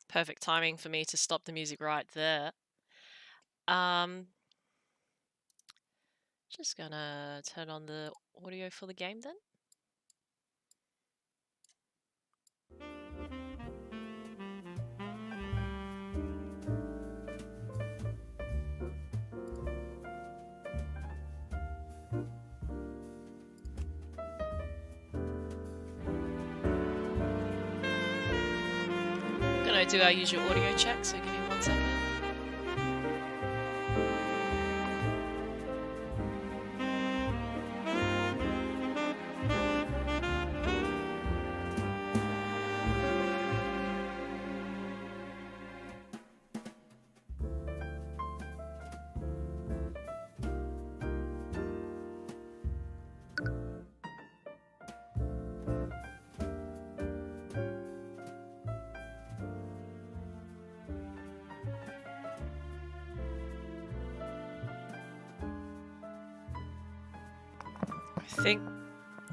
perfect timing for me to stop the music right there. Just gonna turn on the audio for the game then. Gonna do our usual audio check, so give me 1 second.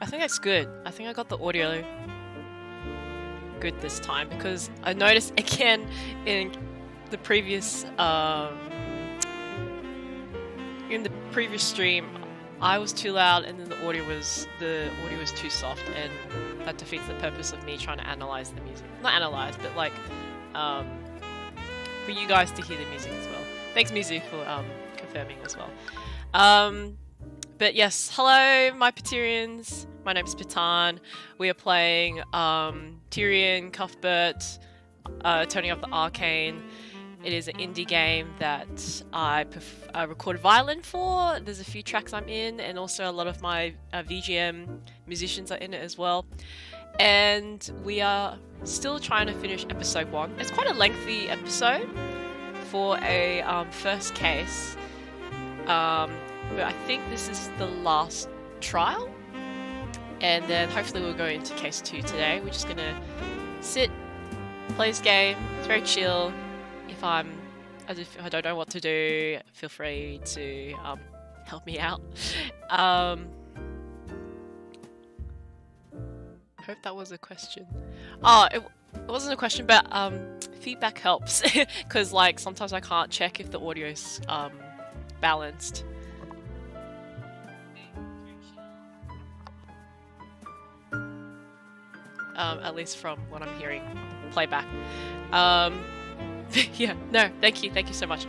I think that's good. I think I got the audio good this time, because I noticed again in the previous stream I was too loud and then the audio was too soft, and that defeats the purpose of me trying to analyze the music. Not analyze, but like for you guys to hear the music as well. Thanks Mizu for confirming as well. But yes, hello my Piterians, my name's PitTan. We are playing Tyrion, Cuthbert, turning up the Arcane. It is an indie game that I recorded violin for. There's a few tracks I'm in, and also a lot of my VGM musicians are in it as well. And we are still trying to finish episode 1. It's quite a lengthy episode for a first case. But I think this is the last trial, and then hopefully we'll go into case 2 today. We're just gonna sit, play this game. It's very chill. If I don't know what to do, feel free to help me out. Hope that was a question. Oh, it wasn't a question, but feedback helps because like sometimes I can't check if the audio's balanced. At least from what I'm hearing playback. Yeah, no, thank you so much.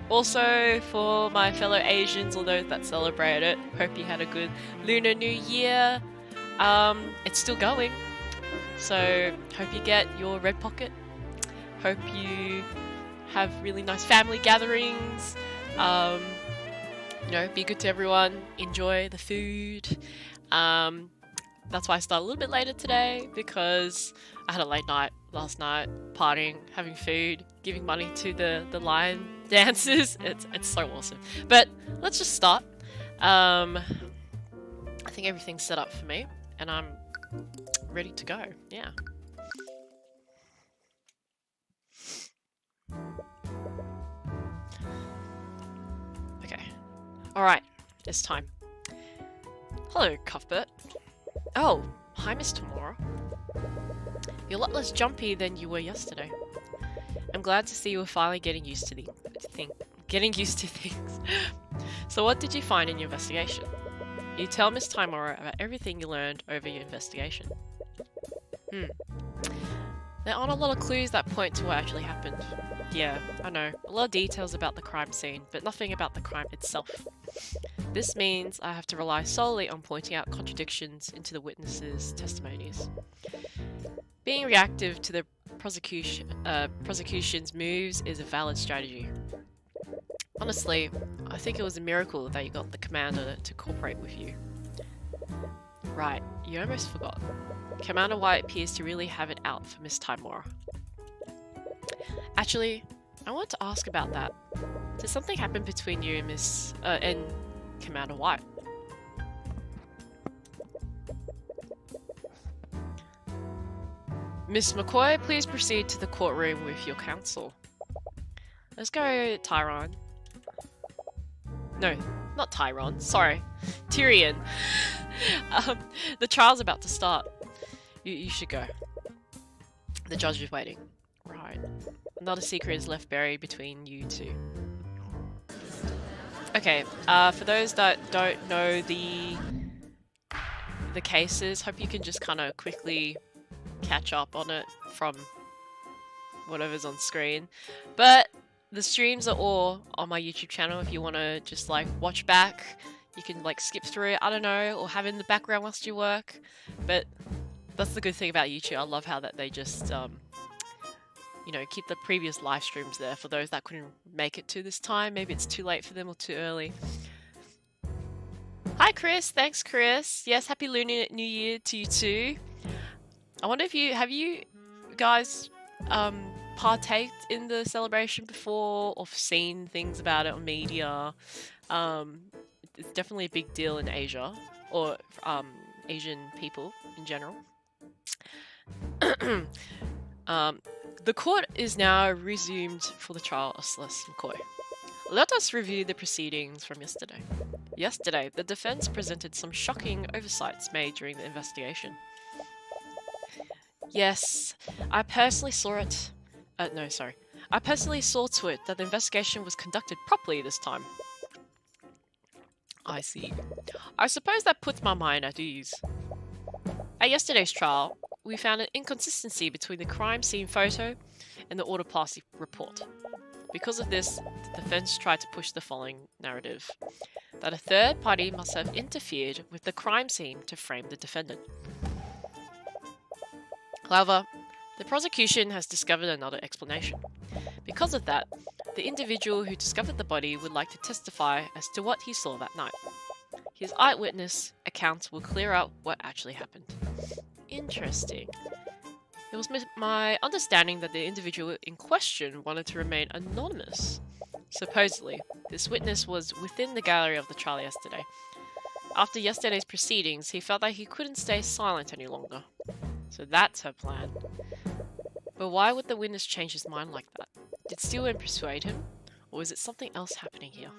Also for my fellow Asians or those that celebrate it, hope you had a good Lunar New Year. It's still going, so hope you get your red pocket. Hope you have really nice family gatherings. You know, be good to everyone, enjoy the food. That's why I started a little bit later today, because I had a late night last night, partying, having food, giving money to the lion dancers. It's so awesome. But let's just start. I think everything's set up for me, and I'm ready to go. Yeah. Okay. Alright, it's time. Hello, Cuthbert. Oh, hi Miss Tamora. You're a lot less jumpy than you were yesterday. I'm glad to see you were finally getting used to things. So what did you find in your investigation? You tell Miss Tamora about everything you learned over your investigation. There aren't a lot of clues that point to what actually happened. Yeah, I know. A lot of details about the crime scene, but nothing about the crime itself. This means I have to rely solely on pointing out contradictions into the witnesses' testimonies. Being reactive to the prosecution's moves is a valid strategy. Honestly, I think it was a miracle that you got the commander to cooperate with you. Right, you almost forgot. Commander White appears to really have it out for Miss Tamora. Actually, I want to ask about that. Did something happen between you and and Commander White? Miss McCoy, please proceed to the courtroom with your counsel. Let's go, Tyron. No, not Tyron. Sorry, Tyrion. The trial's about to start. You should go. The judge is waiting. Right. Alright. Another secret is left buried between you two. Okay, for those that don't know the cases, hope you can just kind of quickly catch up on it from whatever's on screen. But the streams are all on my YouTube channel if you want to just like watch back. You can like skip through it, I don't know, or have it in the background whilst you work. But that's the good thing about YouTube. I love how that they just, you know, keep the previous live streams there for those that couldn't make it to this time. Maybe it's too late for them or too early. Hi Chris, thanks Chris. Yes, happy Lunar New Year to you too. I wonder if have you guys partaked in the celebration before or seen things about it on media? It's definitely a big deal in Asia, or Asian people in general. The court is now resumed for the trial of Celeste McCoy. Let us review the proceedings from yesterday. Yesterday, the defense presented some shocking oversights made during the investigation. Yes, I personally saw it. No, sorry. I personally saw to it that the investigation was conducted properly this time. I see. I suppose that puts my mind at ease. At yesterday's trial, we found an inconsistency between the crime scene photo and the autopsy report. Because of this, the defense tried to push the following narrative: that a third party must have interfered with the crime scene to frame the defendant. However, the prosecution has discovered another explanation. Because of that, the individual who discovered the body would like to testify as to what he saw that night. His eyewitness accounts will clear up what actually happened. Interesting. It was my understanding that the individual in question wanted to remain anonymous. Supposedly, this witness was within the gallery of the trial yesterday. After yesterday's proceedings, he felt that he couldn't stay silent any longer. So that's her plan. But why would the witness change his mind like that? Did Steelman persuade him? Or is it something else happening here?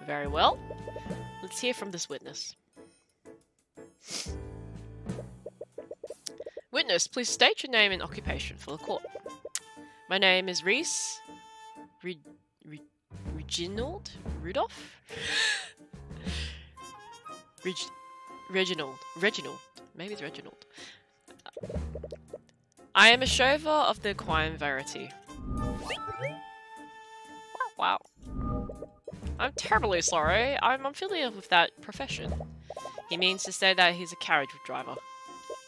Very well. Let's hear from this witness. Witness, please state your name and occupation for the court. My name is Reese Reginald Rudolph? Reginald. Maybe it's Reginald. I am a chauffeur of the Equine variety. Wow. I'm terribly sorry. I'm unfamiliar with that profession. He means to say that he's a carriage driver.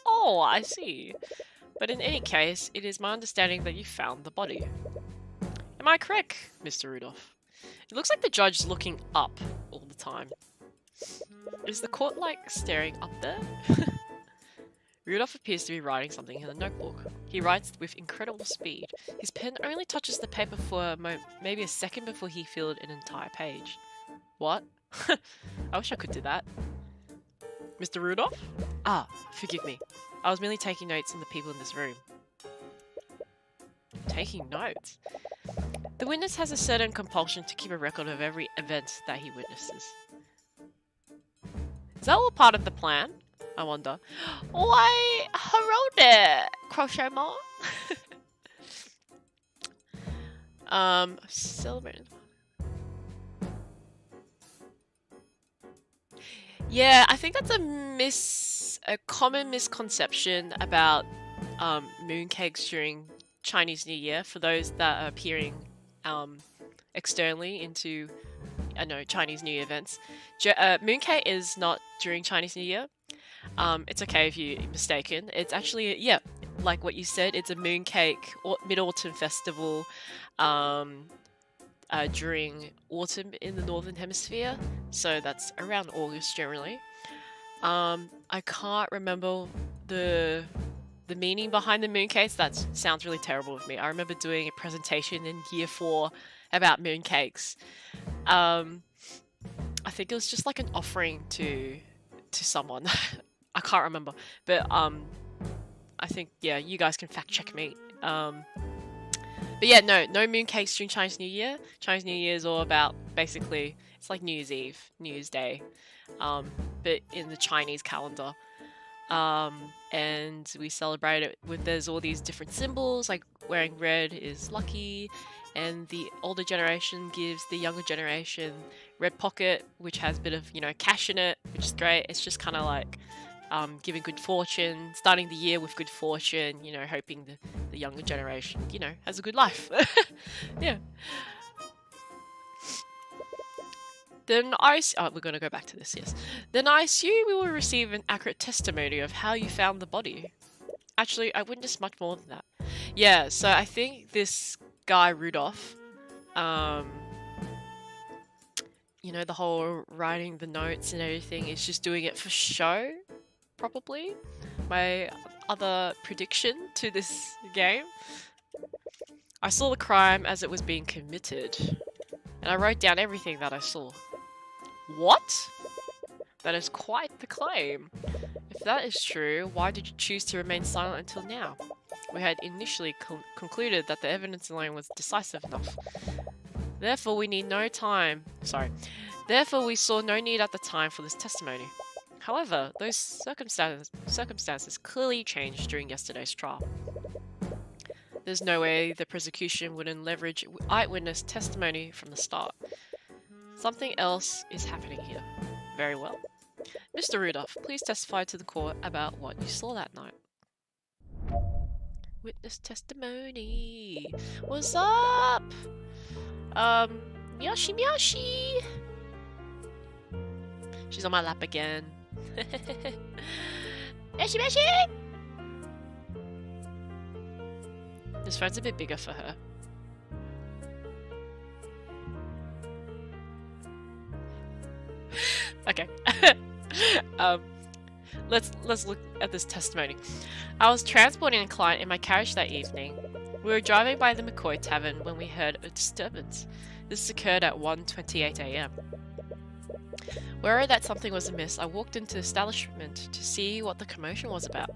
Oh, I see. But in any case, it is my understanding that you found the body. Am I correct, Mr. Rudolph? It looks like the judge is looking up all the time. Is the court, like, staring up there? Rudolph appears to be writing something in a notebook. He writes with incredible speed. His pen only touches the paper for maybe a second before he filled an entire page. What? I wish I could do that. Mr. Rudolph? Ah, forgive me. I was merely taking notes on the people in this room. Taking notes? The witness has a certain compulsion to keep a record of every event that he witnesses. Is that all part of the plan? I wonder. Why, hello there, crochet mom. Celebrating. Yeah, I think that's a common misconception about mooncakes during Chinese New Year for those that are peering externally into, I know, Chinese New Year events. Mooncake is not during Chinese New Year. It's okay if you're mistaken. It's actually, yeah, like what you said, it's a mooncake mid-autumn festival during autumn in the Northern Hemisphere. So that's around August generally. I can't remember the meaning behind the mooncakes. That sounds really terrible of me. I remember doing a presentation in year 4 about mooncakes. I think it was just like an offering to someone. I can't remember, but I think, yeah, you guys can fact check me. But yeah, no mooncakes during Chinese New Year. Chinese New Year is all about, basically, it's like New Year's Eve, New Year's Day, but in the Chinese calendar. And we celebrate it with there's all these different symbols, like wearing red is lucky, and the older generation gives the younger generation red pocket, which has a bit of, you know, cash in it, which is great. It's just kind of like giving good fortune, starting the year with good fortune, you know, hoping the younger generation, you know, has a good life. Yeah. Then we're going to go back to this, yes. Then I assume we will receive an accurate testimony of how you found the body. Actually, I witnessed much more than that. Yeah, so I think this guy, Rudolph, you know, the whole writing the notes and everything is just doing it for show, probably. My other prediction to this game. I saw the crime as it was being committed, and I wrote down everything that I saw. What? That is quite the claim. If that is true, why did you choose to remain silent until now? We had initially concluded that the evidence alone was decisive enough. Therefore, we need no time. Sorry. Therefore, we saw no need at the time for this testimony. However, those circumstances clearly changed during yesterday's trial. There's no way the prosecution wouldn't leverage eyewitness testimony from the start. Something else is happening here. Very well. Mr. Rudolph, please testify to the court about what you saw that night. Witness testimony. What's up? Miyashi Miyashi! She's on my lap again. Miyashi Miyashi! This phone's a bit bigger for her. Okay. Let's look at this testimony. I was transporting a client in my carriage that evening. We were driving by the McCoy Tavern when we heard a disturbance. This occurred at 1:28 a.m. Worried that something was amiss, I walked into the establishment to see what the commotion was about.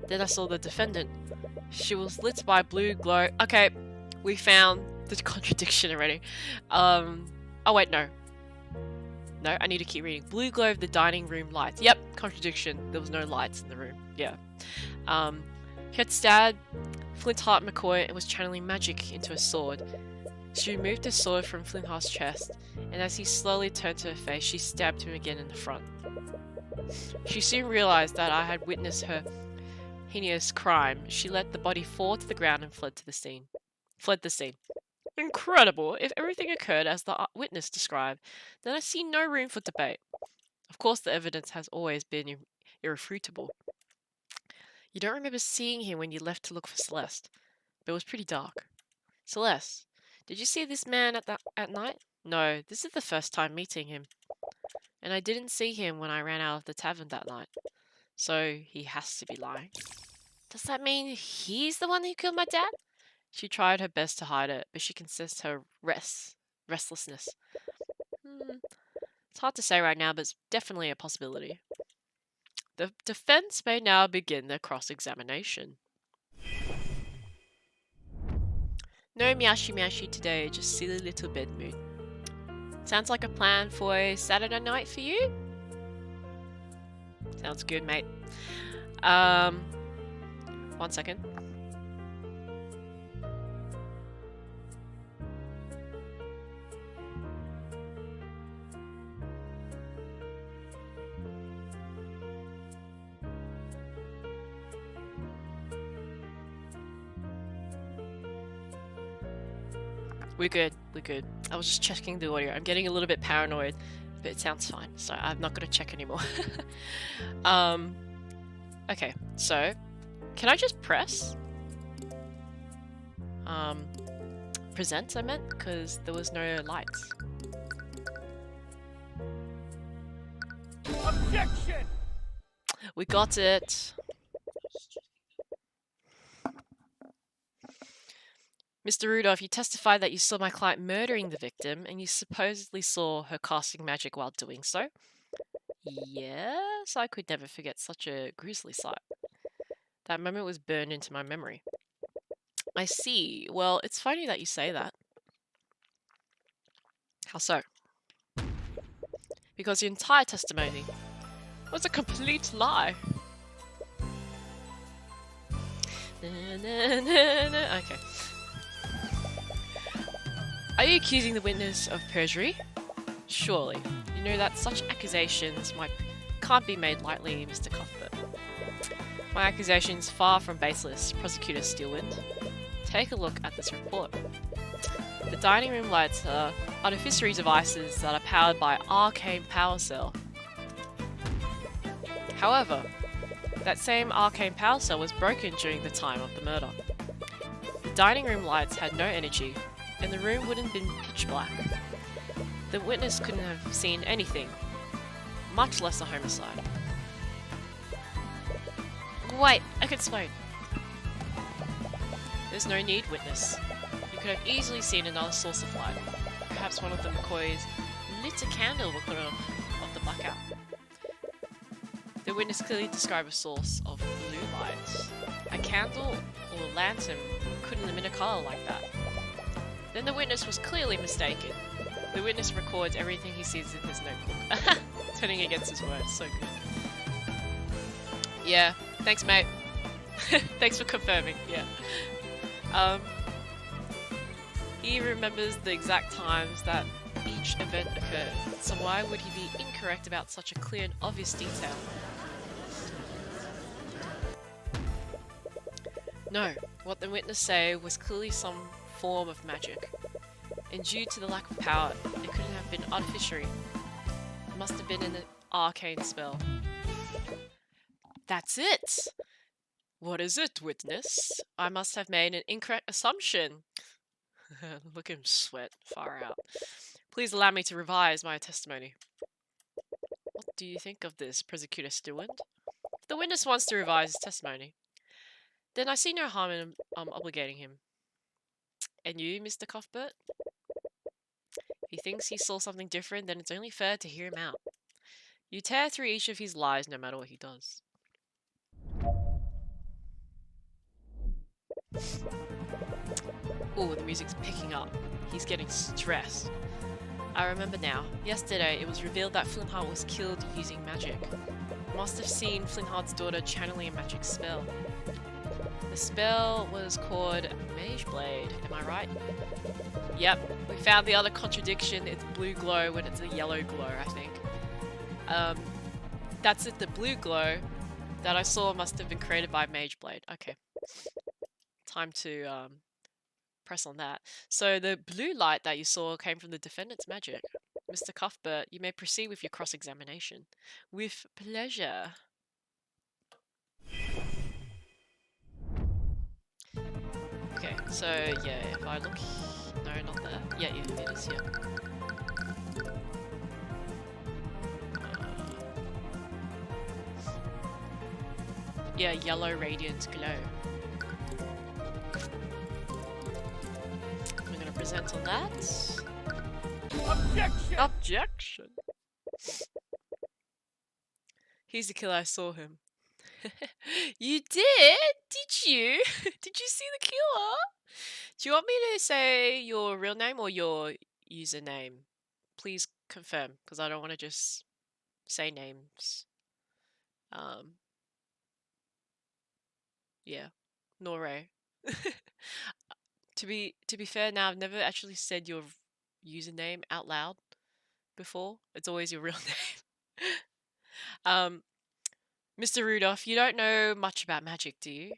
Then I saw the defendant. She was lit by blue glow. Okay, we found the contradiction already. Oh wait, no. No, I need to keep reading. Blue glow of the dining room lights. Yep, contradiction. There was no lights in the room. Yeah. He had stabbed Flintheart McCoy and was channeling magic into a sword. She removed the sword from Flintheart's chest, and as he slowly turned to her face, she stabbed him again in the front. She soon realized that I had witnessed her heinous crime. She let the body fall to the ground and fled the scene. Incredible! If everything occurred as the witness described, then I see no room for debate. Of course, the evidence has always been irrefutable. You don't remember seeing him when you left to look for Celeste, but it was pretty dark. Celeste, did you see this man at night? No, this is the first time meeting him. And I didn't see him when I ran out of the tavern that night. So he has to be lying. Does that mean he's the one who killed my dad? She tried her best to hide it, but she confessed her restlessness. It's hard to say right now, but it's definitely a possibility. The defense may now begin their cross-examination. No Miyashi Miyashi today, just silly little bed mood. Sounds like a plan for a Saturday night for you? Sounds good, mate. 1 second. We're good. I was just checking the audio. I'm getting a little bit paranoid, but it sounds fine, so I'm not going to check anymore. Okay, so can I just press? Present, I meant, because there was no lights. Objection! We got it. Mr. Rudolph, you testified that you saw my client murdering the victim, and you supposedly saw her casting magic while doing so. Yes, I could never forget such a grisly sight. That moment was burned into my memory. I see. Well, it's funny that you say that. How so? Because your entire testimony was a complete lie. Okay. Are you accusing the witness of perjury? Surely. You know that such accusations can't be made lightly, Mr. Cuthbert. My accusation's far from baseless, Prosecutor Steelwind. Take a look at this report. The dining room lights are artificial devices that are powered by Arcane power cell. However, that same Arcane power cell was broken during the time of the murder. The dining room lights had no energy, and the room wouldn't have been pitch black. The witness couldn't have seen anything, much less a homicide. Wait, I can explain. There's no need, witness. You could have easily seen another source of light. Perhaps one of the McCoys lit a candle because of the blackout. The witness clearly described a source of blue light. A candle or a lantern couldn't emit a colour like that. Then the witness was clearly mistaken. The witness records everything he sees in his notebook. Turning against his word, so good. Yeah, thanks mate. Thanks for confirming, yeah. He remembers the exact times that each event occurred, so why would he be incorrect about such a clear and obvious detail? No, what the witness say was clearly some form of magic, and due to the lack of power, it couldn't have been artificial. It must have been an arcane spell. That's it! What is it, witness? I must have made an incorrect assumption. Look at him sweat, far out. Please allow me to revise my testimony. What do you think of this, Prosecutor Steelwind? If the witness wants to revise his testimony, then I see no harm in obligating him. And you, Mr. Cuthbert? If he thinks he saw something different, then it's only fair to hear him out. You tear through each of his lies no matter what he does. Oh, the music's picking up. He's getting stressed. I remember now. Yesterday, it was revealed that Flintheart was killed using magic. Must have seen Flintheart's daughter channeling a magic spell. The spell was called Mage Blade, am I right? Yep, we found the other contradiction. It's blue glow when it's a yellow glow, I think. That's it, the blue glow that I saw must have been created by Mage Blade. Okay. Time to press on that. So the blue light that you saw came from the defendant's magic. Mr. Cuthbert, you may proceed with your cross-examination. With pleasure. Okay, so yeah, if I look... No, not there. Yeah, it is, yeah. Yeah, yellow radiant glow. I'm gonna present on that. Objection! Objection! He's the killer, I saw him. You did? Did you? Did you see the killer? Do you want me to say your real name or your username? Please confirm, because I don't want to just say names. Yeah, Norre. To be fair, now I've never actually said your username out loud before. It's always your real name. Mr. Rudolph, you don't know much about magic, do you?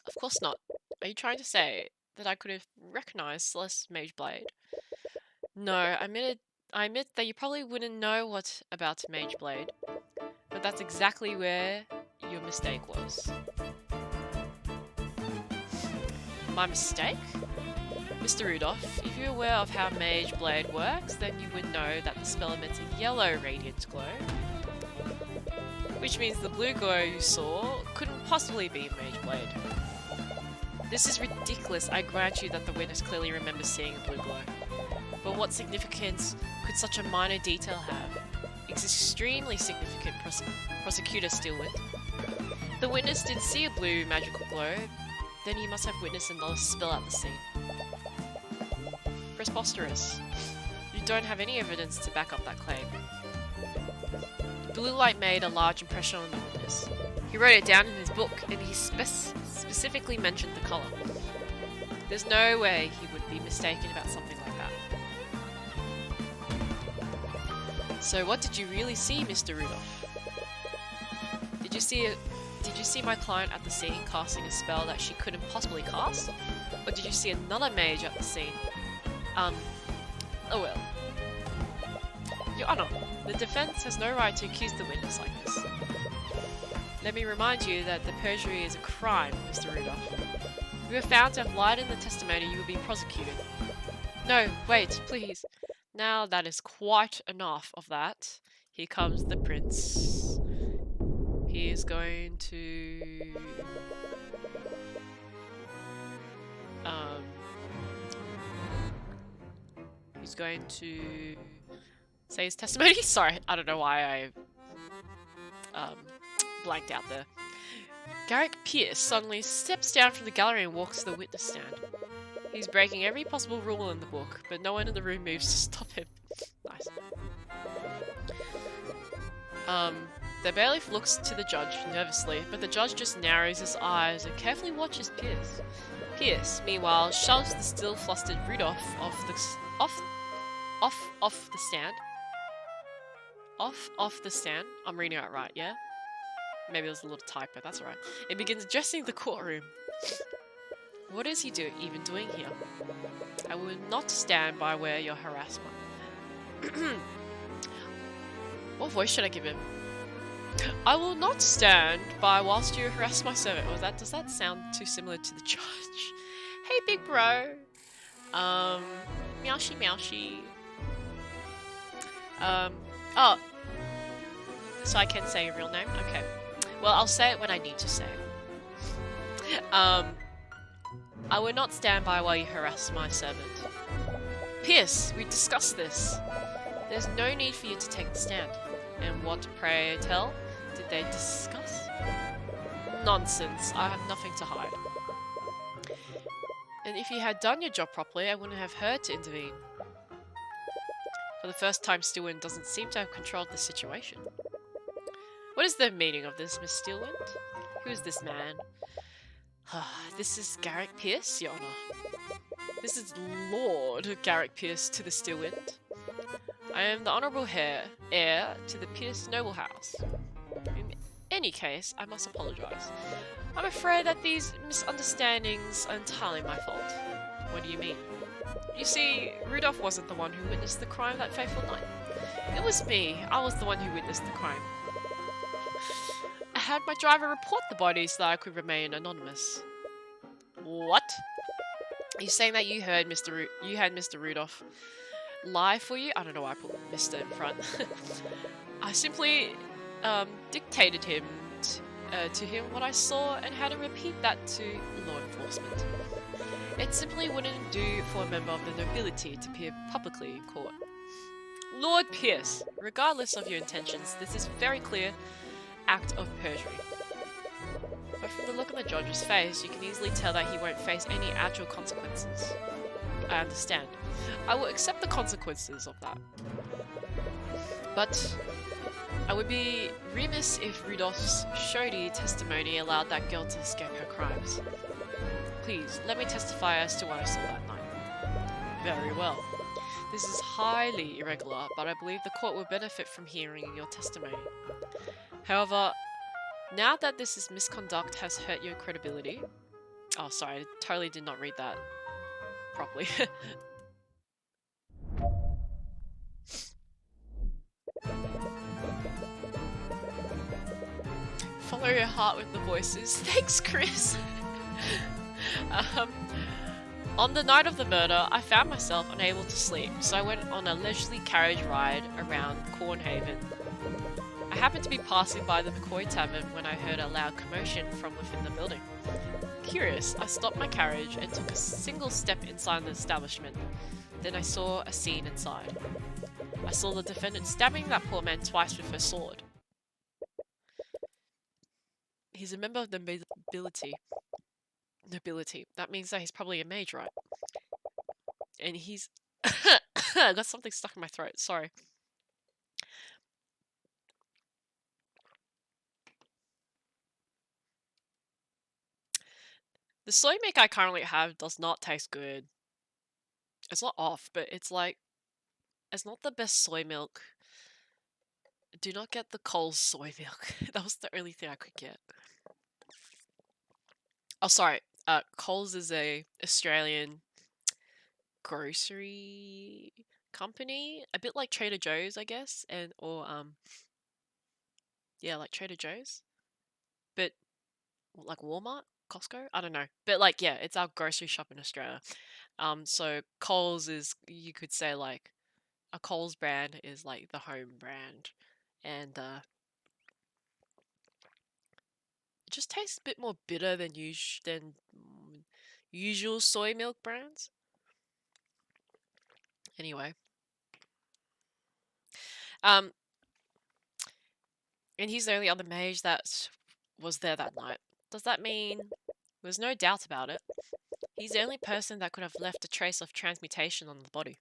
Of course not. Are you trying to say that I could have recognized Celeste's Mage Blade? No, I admit that you probably wouldn't know what about Mage Blade, but that's exactly where your mistake was. My mistake? Mr. Rudolph, if you're aware of how Mage Blade works, then you would know that the spell emits a yellow radiant glow, which means the blue glow you saw couldn't possibly be Mage Blade. This is ridiculous. I grant you that the witness clearly remembers seeing a blue glow. But what significance could such a minor detail have? It's extremely significant, Prosecutor Steelwind. The witness did see a blue magical glow, then he must have witnessed another spell at the scene. Preposterous. You don't have any evidence to back up that claim. Blue light made a large impression on the witness. He wrote it down in his book, and he specifically mentioned the color. There's no way he would be mistaken about something like that. So what did you really see, Mr. Rudolph? Did you see my client at the scene casting a spell that she couldn't possibly cast? Or did you see another mage at the scene? Oh well. Your Honor, the defense has no right to accuse the witness like this. Let me remind you that the perjury is a crime, Mr. Rudolph. If you are found to have lied in the testimony, you will be prosecuted. No, wait, please. Now that is quite enough of that. Here comes the prince. He is going to... he's going to say his testimony. Sorry, I don't know why I blanked out there. Garrick Pierce suddenly steps down from the gallery and walks to the witness stand. He's breaking every possible rule in the book, but no one in the room moves to stop him. Nice. The bailiff looks to the judge nervously, but the judge just narrows his eyes and carefully watches Pierce. Pierce, meanwhile, shoves the still flustered Rudolph off the stand. Off the stand. I'm reading it right, yeah? Maybe there's a little typo, that's alright. It begins addressing the courtroom. What is he even doing here? I will not stand by where your harassment. What voice should I give him? I will not stand by whilst you harass my servant. Or does that sound too similar to the judge? Hey, big bro. Meowshy meowshy. Oh. So I can say your real name? Okay. Well, I'll say it when I need to say it. I will not stand by while you harass my servant. Pierce, we discussed this. There's no need for you to take the stand. And what, pray tell, did they discuss? Nonsense. I have nothing to hide. And if you had done your job properly, I wouldn't have heard to intervene. For the first time, Stillwind doesn't seem to have controlled the situation. What is the meaning of this, Miss Stillwind? Who is this man? This is Garrick Pierce, Your Honor. This is Lord Garrick Pierce to the Stillwind. I am the honourable heir to the Pierce noble house. In any case, I must apologise. I'm afraid that these misunderstandings are entirely my fault. What do you mean? You see, Rudolph wasn't the one who witnessed the crime that fateful night. It was me. I was the one who witnessed the crime. I had my driver report the body so that I could remain anonymous. What? Are you saying that you had Mr. Rudolph lie for you? I don't know why I put Mr. in front. I simply dictated to him what I saw and had him repeat that to law enforcement. It simply wouldn't do for a member of the nobility to appear publicly in court. Lord Pierce, regardless of your intentions, this is very clear act of perjury. But from the look on the judge's face, you can easily tell that he won't face any actual consequences. I understand. I will accept the consequences of that. But I would be remiss if Rudolph's shoddy testimony allowed that girl to escape her crimes. Please, let me testify as to what I saw that night. Very well. This is highly irregular, but I believe the court will benefit from hearing your testimony. However, now that this misconduct has hurt your credibility... Oh, sorry, I totally did not read that properly. Follow your heart with the voices. Thanks, Chris! On the night of the murder, I found myself unable to sleep, so I went on a leisurely carriage ride around Cornhaven. I happened to be passing by the McCoy Tavern when I heard a loud commotion from within the building. Curious, I stopped my carriage and took a single step inside the establishment. Then I saw a scene inside. I saw the defendant stabbing that poor man twice with her sword. He's a member of the nobility. That means that he's probably a mage, right? And he's... I got something stuck in my throat, sorry. The soy milk I currently have does not taste good. It's not off, but it's like, it's not the best soy milk. Do not get the Coles soy milk. That was the only thing I could get. Oh, sorry. Coles is a Australian grocery company, a bit like Trader Joe's, I guess, or yeah, like Trader Joe's, but like Walmart, Costco. I don't know, but like yeah, it's our grocery shop in Australia. So Coles is, you could say, like a Coles brand is like the home brand, and it just tastes a bit more bitter than usual soy milk brands. Anyway, and he's the only other mage that was there that night. Does that mean there's no doubt about it? He's the only person that could have left a trace of transmutation on the body.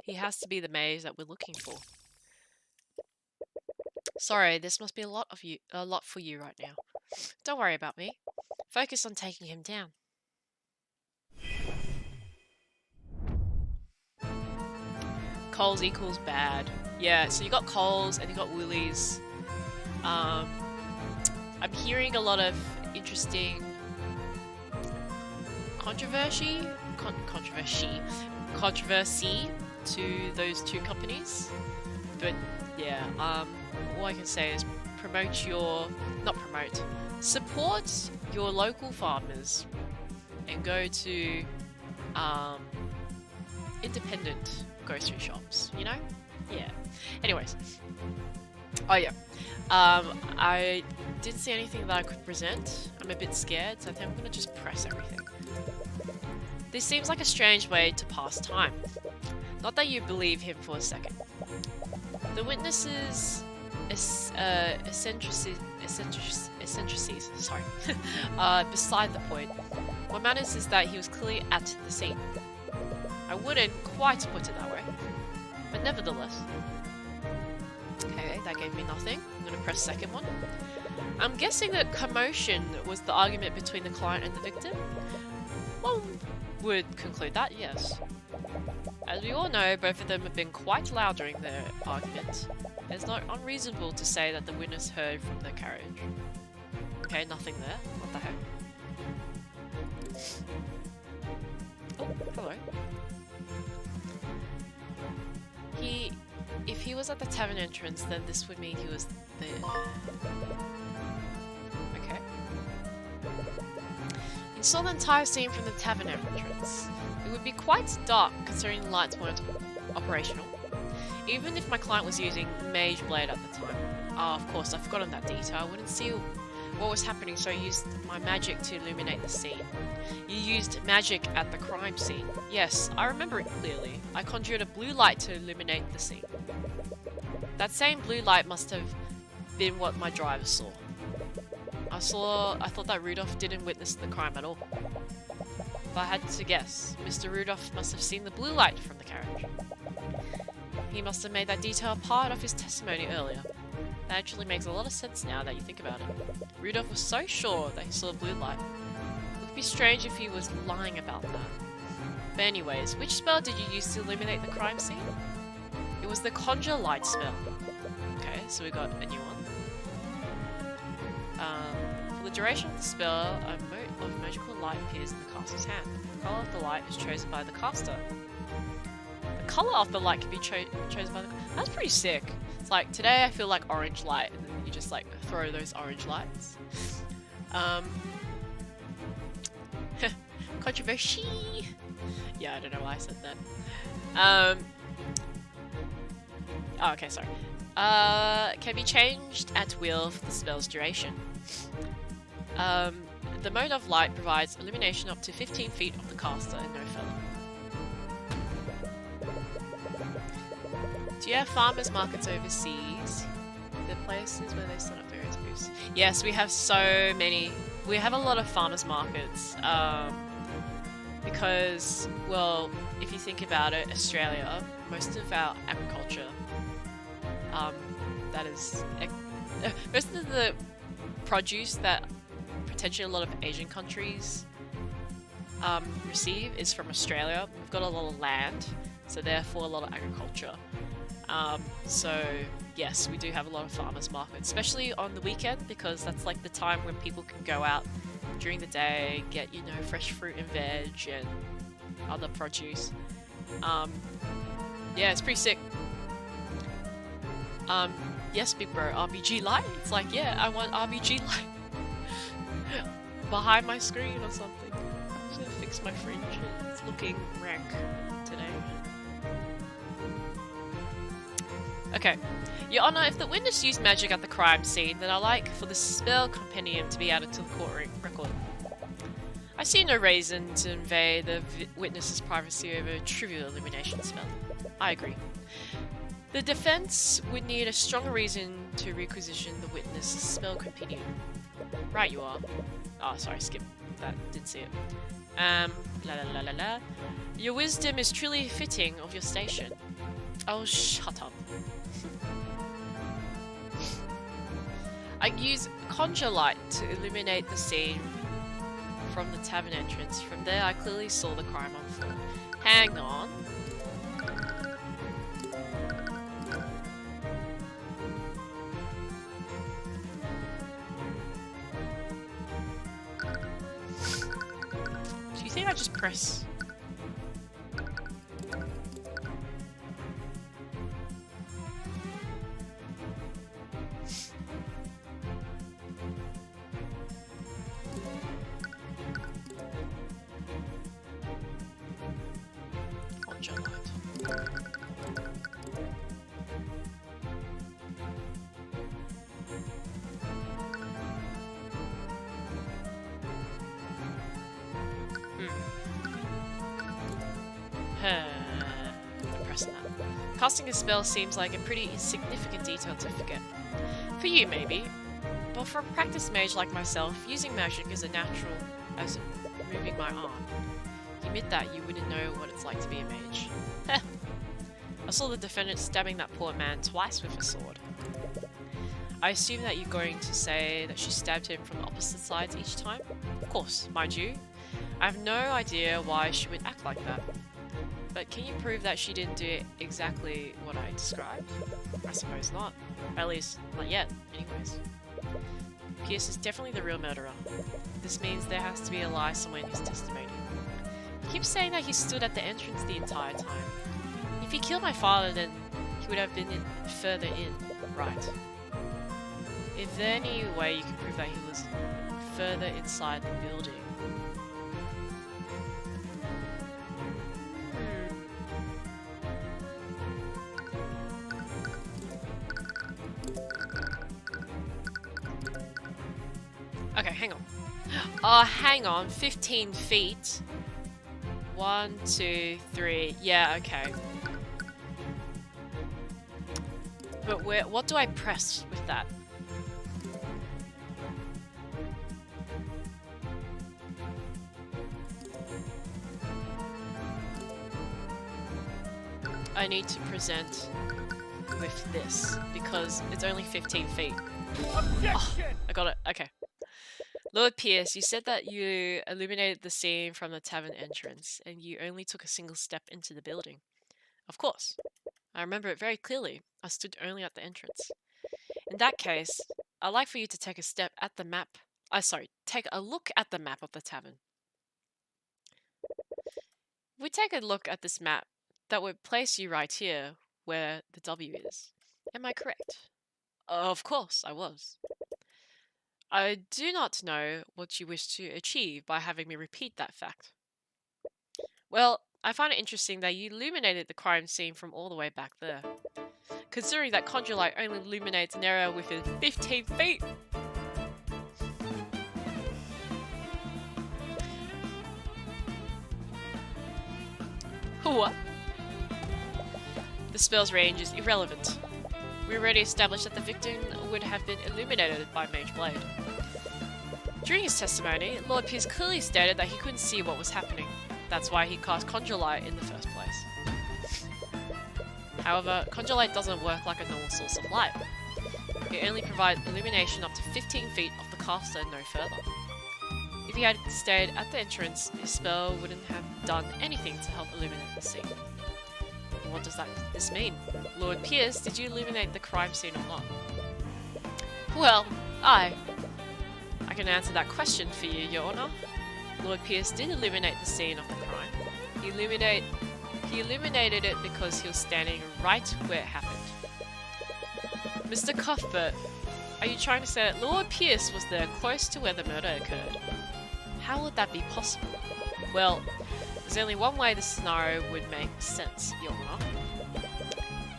He has to be the mage that we're looking for. Sorry, this must be a lot for you right now. Don't worry about me. Focus on taking him down. Coles equals bad. Yeah, so you got Coles and you got Woolies. I'm hearing a lot of interesting controversy to those two companies. But yeah, all I can say is support your local farmers and go to independent grocery shops, you know? Yeah. Anyways. Oh yeah. I didn't see anything that I could present. I'm a bit scared, so I think I'm gonna just press everything. This seems like a strange way to pass time. Not that you believe him for a second. The witnesses' eccentricities, sorry, beside the point. What matters is that he was clearly at the scene. I wouldn't quite put it that way, but nevertheless. Okay, that gave me nothing. I'm gonna press second one. I'm guessing that commotion was the argument between the client and the victim. Well, would conclude that, yes. As we all know, both of them have been quite loud during their argument. It's not unreasonable to say that the witness heard from the carriage. Okay, nothing there. What the heck? Oh, hello. If he was at the tavern entrance, then this would mean he was there. Okay. You saw the entire scene from the tavern entrance. It would be quite dark considering the lights weren't operational. Even if my client was using Mage Blade at the time. Of course, I've forgotten that detail. I wouldn't see what was happening, so I used my magic to illuminate the scene. You used magic at the crime scene. Yes, I remember it clearly. I conjured a blue light to illuminate the scene. That same blue light must have been what my driver saw. I thought that Rudolph didn't witness the crime at all. If I had to guess, Mr. Rudolph must have seen the blue light from the carriage. He must have made that detail part of his testimony earlier. That actually makes a lot of sense now that you think about it. Rudolph was so sure that he saw a blue light. It would be strange if he was lying about that. But anyways, which spell did you use to illuminate the crime scene? It was the Conjure Light spell. Okay, so we got a new one. For the duration of the spell, a mote of magical light appears in the caster's hand. The colour of the light is chosen by the caster. The colour of the light can be chosen by the... That's pretty sick. It's like, today I feel like orange light, and then you just like throw those orange lights. Controversy! Yeah, I don't know why I said that. Oh, okay, sorry. Can be changed at will for the spell's duration. The mode of light provides illumination up to 15 feet of the caster and no further. Do you have farmers markets overseas? The places where they set up various booths. Yes, we have so many. We have a lot of farmers markets. Because, well, if you think about it, Australia, most of our agriculture, that is, most of the produce that potentially a lot of Asian countries receive is from Australia. We've got a lot of land, so therefore a lot of agriculture. So yes, we do have a lot of farmers markets, especially on the weekend, because that's like the time when people can go out during the day, get, you know, fresh fruit and veg and other produce. Yeah, it's pretty sick. Yes, big bro, RBG light? It's like, yeah, I want RBG light behind my screen or something. I'm just gonna fix my fringe. It's looking rank today. Okay. Your Honor, if the witness used magic at the crime scene, then I'd like for the spell compendium to be added to the court record. I see no reason to invade the witness's privacy over a trivial elimination spell. I agree. The defense would need a stronger reason to requisition the witness's spell compendium. Right you are. Oh, sorry, skip. That, didn't see it. La la la la la. Your wisdom is truly fitting of your station. Oh, shut up. I use Conjure Light to illuminate the scene from the tavern entrance. From there, I clearly saw the crime unfold. Hang on. Do you think I just press? Casting a spell seems like a pretty insignificant detail to forget. For you, maybe. But for a practiced mage like myself, using magic is as natural as moving my arm. You admit that, you wouldn't know what it's like to be a mage. I saw the defendant stabbing that poor man twice with a sword. I assume that you're going to say that she stabbed him from the opposite sides each time? Of course, mind you. I have no idea why she would act like that. But can you prove that she didn't do exactly what I described? I suppose not. At least, not yet, anyways. Pierce is definitely the real murderer. This means there has to be a lie somewhere in his testimony. He keeps saying that he stood at the entrance the entire time. If he killed my father, then he would have been further in, right? Is there any way you can prove that he was further inside the building? Okay, hang on. Oh, hang on. 15 feet. 1, 2, 3. Yeah, okay. But what do I press with that? I need to present with this because it's only 15 feet. Oh, I got it. Okay. Lord Pierce, you said that you illuminated the scene from the tavern entrance, and you only took a single step into the building. Of course. I remember it very clearly. I stood only at the entrance. In that case, I'd like for you to take a step at the map. Take a look at the map of the tavern. If we take a look at this map, that would place you right here, where the W is. Am I correct? Of course, I was. I do not know what you wish to achieve by having me repeat that fact. Well, I find it interesting that you illuminated the crime scene from all the way back there. Considering that Conjure Light only illuminates an area within 15 feet. What? The spell's range is irrelevant. We already established that the victim would have been illuminated by Mage Blade. During his testimony, Lord Pierce clearly stated that he couldn't see what was happening. That's why he cast Conjure Light in the first place. However, Conjure Light doesn't work like a normal source of light. It only provides illumination up to 15 feet of the caster and no further. If he had stayed at the entrance, his spell wouldn't have done anything to help illuminate the scene. What does this mean? Lord Pierce, did you illuminate the crime scene or not? Well, I can answer that question for you, Your Honor. Lord Pierce did illuminate the scene of the crime. He illuminated it because he was standing right where it happened. Mr. Cuthbert, are you trying to say that Lord Pierce was there close to where the murder occurred? How would that be possible? Well, there's only one way this scenario would make sense, Your Honor.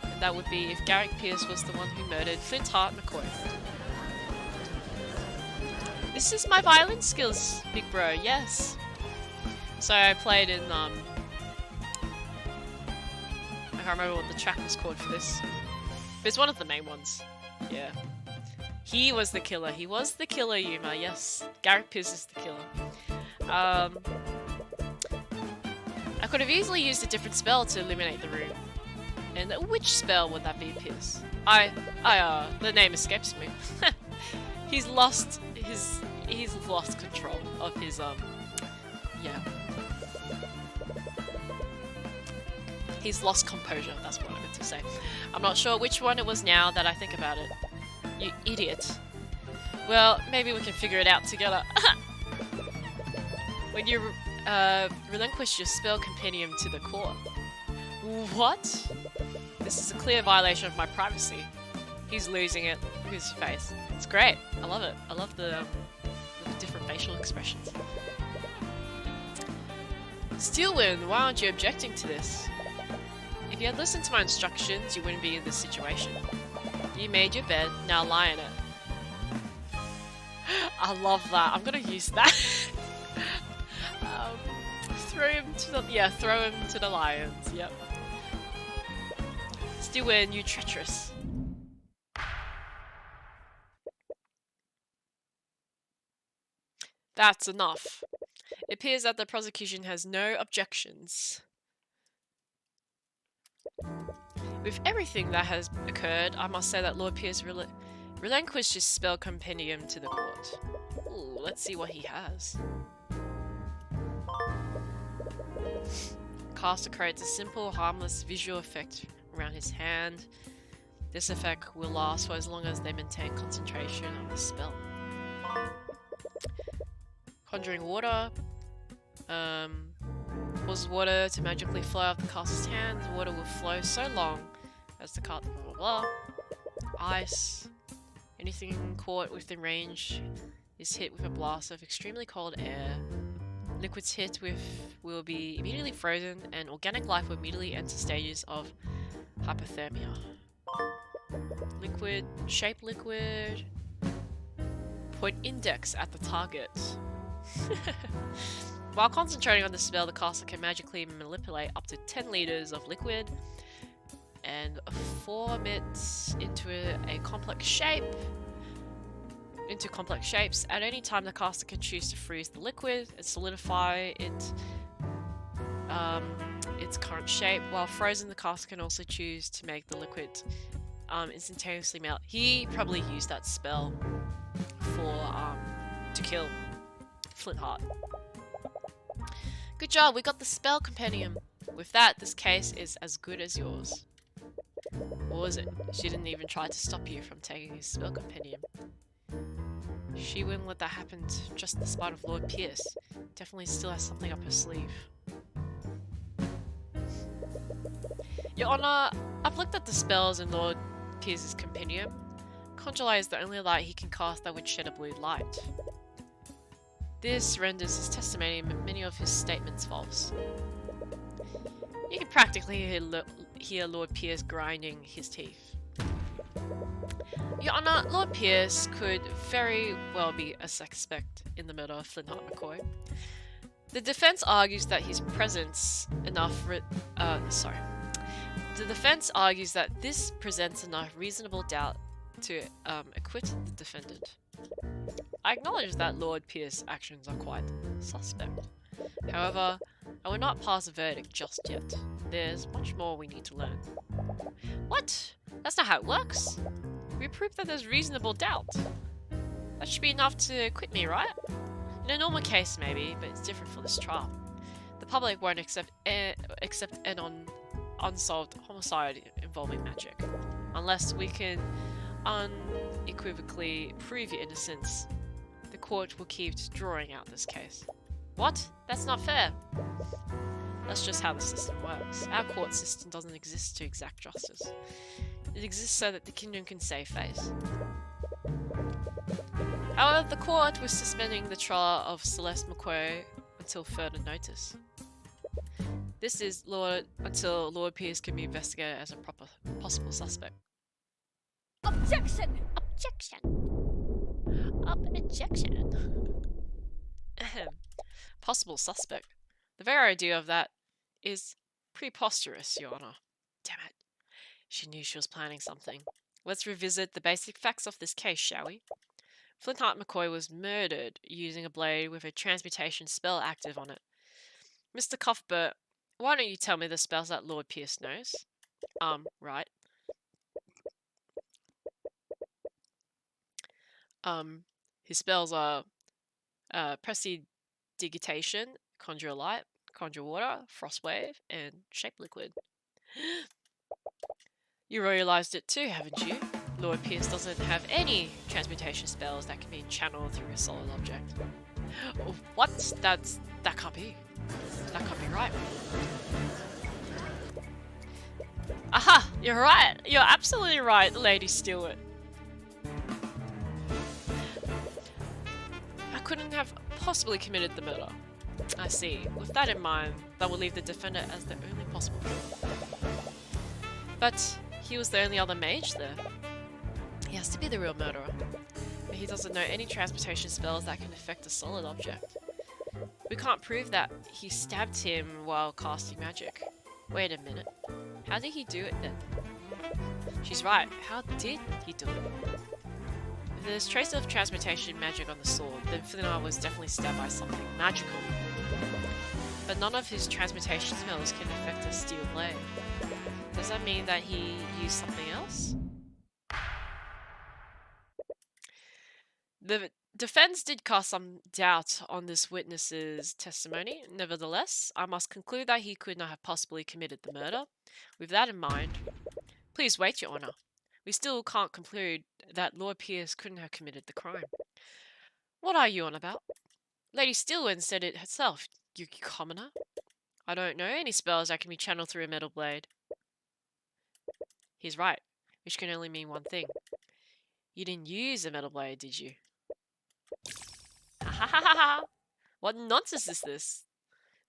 And that would be if Garrick Pierce was the one who murdered Flint Hart McCoy. This is my violin skills, big bro, yes. So I played in, I can't remember what the track was called for this. But it's one of the main ones. Yeah. He was the killer. He was the killer, Yuma, yes. Garrick Pierce is the killer. I could have easily used a different spell to illuminate the room. And which spell would that be, Pierce? The name escapes me. He's lost control of his, yeah. He's lost composure, that's what I meant to say. I'm not sure which one it was now that I think about it. You idiot. Well, maybe we can figure it out together. When you relinquish your spell compendium to the court. What? This is a clear violation of my privacy. He's losing it with his face. It's great. I love it. I love the different facial expressions. Steelwind, why aren't you objecting to this? If you had listened to my instructions, you wouldn't be in this situation. You made your bed, now lie in it. I love that. I'm gonna use that. Throw him to the lions. Yep. Steelwind, you treacherous. That's enough. It appears that the prosecution has no objections. With everything that has occurred, I must say that Lord Pierce relinquished his spell compendium to the court. Ooh, let's see what he has. Caster creates a simple, harmless visual effect around his hand. This effect will last for as long as they maintain concentration on the spell. Conjuring water. Causes water to magically flow out the caster's hand. The water will flow so long as the cast blah blah blah. Ice. Anything caught within range is hit with a blast of extremely cold air. Liquids hit with will be immediately frozen, and organic life will immediately enter stages of hypothermia. Liquid. Shape liquid. Point index at the target. While concentrating on the spell, the caster can magically manipulate up to 10 liters of liquid and form it into a complex shape. Into complex shapes. At any time, the caster can choose to freeze the liquid and solidify it its current shape. While frozen, the caster can also choose to make the liquid instantaneously melt. He probably used that spell for to kill Flint Hart. Good job, we got the spell compendium. With that, this case is as good as yours. Or was it? She didn't even try to stop you from taking his spell compendium. She wouldn't let that happen just the spite of Lord Pierce. Definitely still has something up her sleeve. Your Honor, I've looked at the spells in Lord Pierce's compendium. Conjure Light is the only light he can cast that would shed a blue light. This renders his testimony and many of his statements false. You can practically hear Lord Pierce grinding his teeth. Your Honor, Lord Pierce could very well be a suspect in the murder of Flint Hart McCoy. The defense argues that his presence The defense argues that this presents enough reasonable doubt to acquit the defendant. I acknowledge that Lord Pierce's actions are quite suspect. However, I will not pass a verdict just yet. There's much more we need to learn. What? That's not how it works. We proved that there's reasonable doubt. That should be enough to acquit me, right? In a normal case, maybe, but it's different for this trial. The public won't accept an unsolved homicide involving magic, unless we can unequivocally prove your innocence. The court will keep drawing out this case. What? That's not fair. That's just how the system works. Our court system doesn't exist to exact justice. It exists so that the kingdom can save face. However, the court was suspending the trial of Celeste McCoy until further notice. This is until Lord Pierce can be investigated as a possible suspect. Objection! Objection! Objection! Possible suspect. The very idea of that is preposterous, Your Honor. Damn it. She knew she was planning something. Let's revisit the basic facts of this case, shall we? Flintheart McCoy was murdered using a blade with a transmutation spell active on it. Mr. Cuthbert, why don't you tell me the spells that Lord Pierce knows? Right. His spells are Prestidigitation, Conjure Light, Conjure Water, Frostwave, and Shape Liquid. You realised it too, haven't you? Lord Pierce doesn't have any transmutation spells that can be channeled through a solid object. What? That can't be. That can't be right. Aha! You're right! You're absolutely right, Lady Stewart. I couldn't have possibly committed the murder. I see. With that in mind, that will leave the defendant as the only possible killer. But he was the only other mage there. He has to be the real murderer. But he doesn't know any transmutation spells that can affect a solid object. We can't prove that he stabbed him while casting magic. Wait a minute. How did he do it then? She's right. How did he do it? If there's trace of transmutation magic on the sword, then Flintheart was definitely stabbed by something magical. But none of his transmutation spells can affect a steel blade. Does that mean that he used something else? The defense did cast some doubt on this witness's testimony. Nevertheless, I must conclude that he could not have possibly committed the murder. With that in mind, please wait, Your Honour. We still can't conclude that Lord Pierce couldn't have committed the crime. What are you on about? Lady Steelwind said it herself, you commoner. I don't know any spells that can be channeled through a metal blade. He's right, which can only mean one thing. You didn't use a metal blade, did you? Ha ha ha ha! What nonsense is this?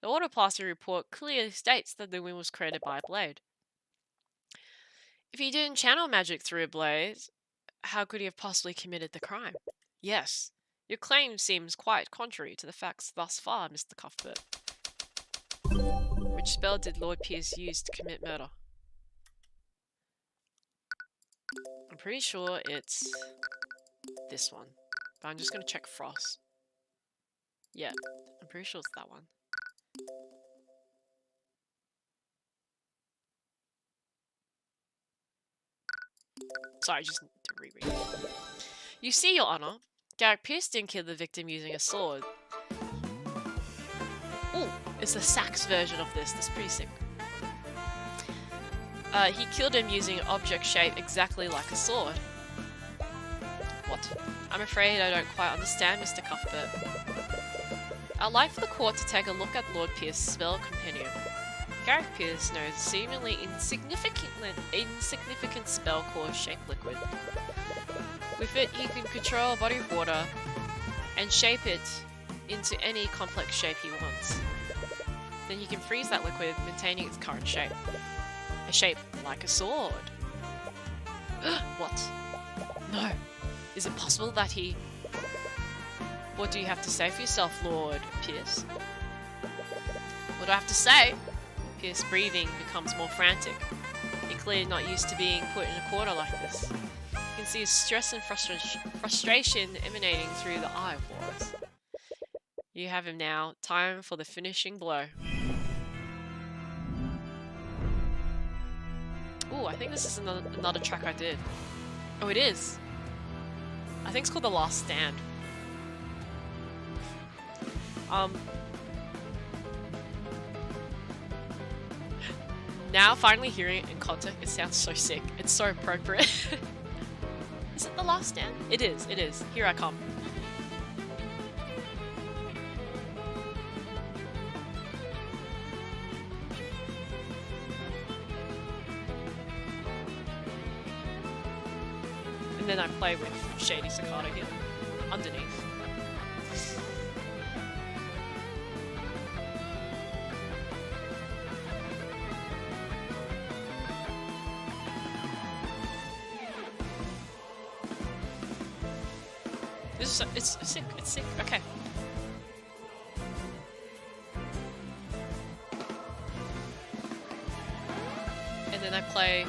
The autopsy report clearly states that the wound was created by a blade. If he didn't channel magic through a blade, how could he have possibly committed the crime? Yes, your claim seems quite contrary to the facts thus far, Mr. Cuthbert. Which spell did Lord Pierce use to commit murder? I'm pretty sure it's this one, but I'm just going to check Frost. Yeah, I'm pretty sure it's that one. Sorry, just need to reread it. You see, Your Honour, Garrick Pierce didn't kill the victim using a sword. Ooh, it's the sax version of this. That's pretty sick. He killed him using an object shaped exactly like a sword. What? I'm afraid I don't quite understand, Mr. Cuthbert. I'd like for the court to take a look at Lord Pierce's spell compendium. Garrick Pierce knows a seemingly insignificant spell called Shape Liquid. With it, he can control a body of water and shape it into any complex shape he wants. Then he can freeze that liquid, maintaining its current shape. A shape like a sword. What? No. Is it possible that he... What do you have to say for yourself, Lord Pierce? What do I have to say? Pierce's breathing becomes more frantic. He's clearly not used to being put in a corner like this. You can see his stress and frustration emanating through the eye of Boris. You have him now. Time for the finishing blow. Ooh, I think this is another track I did. Oh, it is. I think it's called The Last Stand. Now, finally hearing it in context, it sounds so sick. It's so appropriate. Is it the last stand? It is, it is. Here I come. And then I play with Shady Cicada here, underneath. This is, it's sick, it's sick, okay. And then I play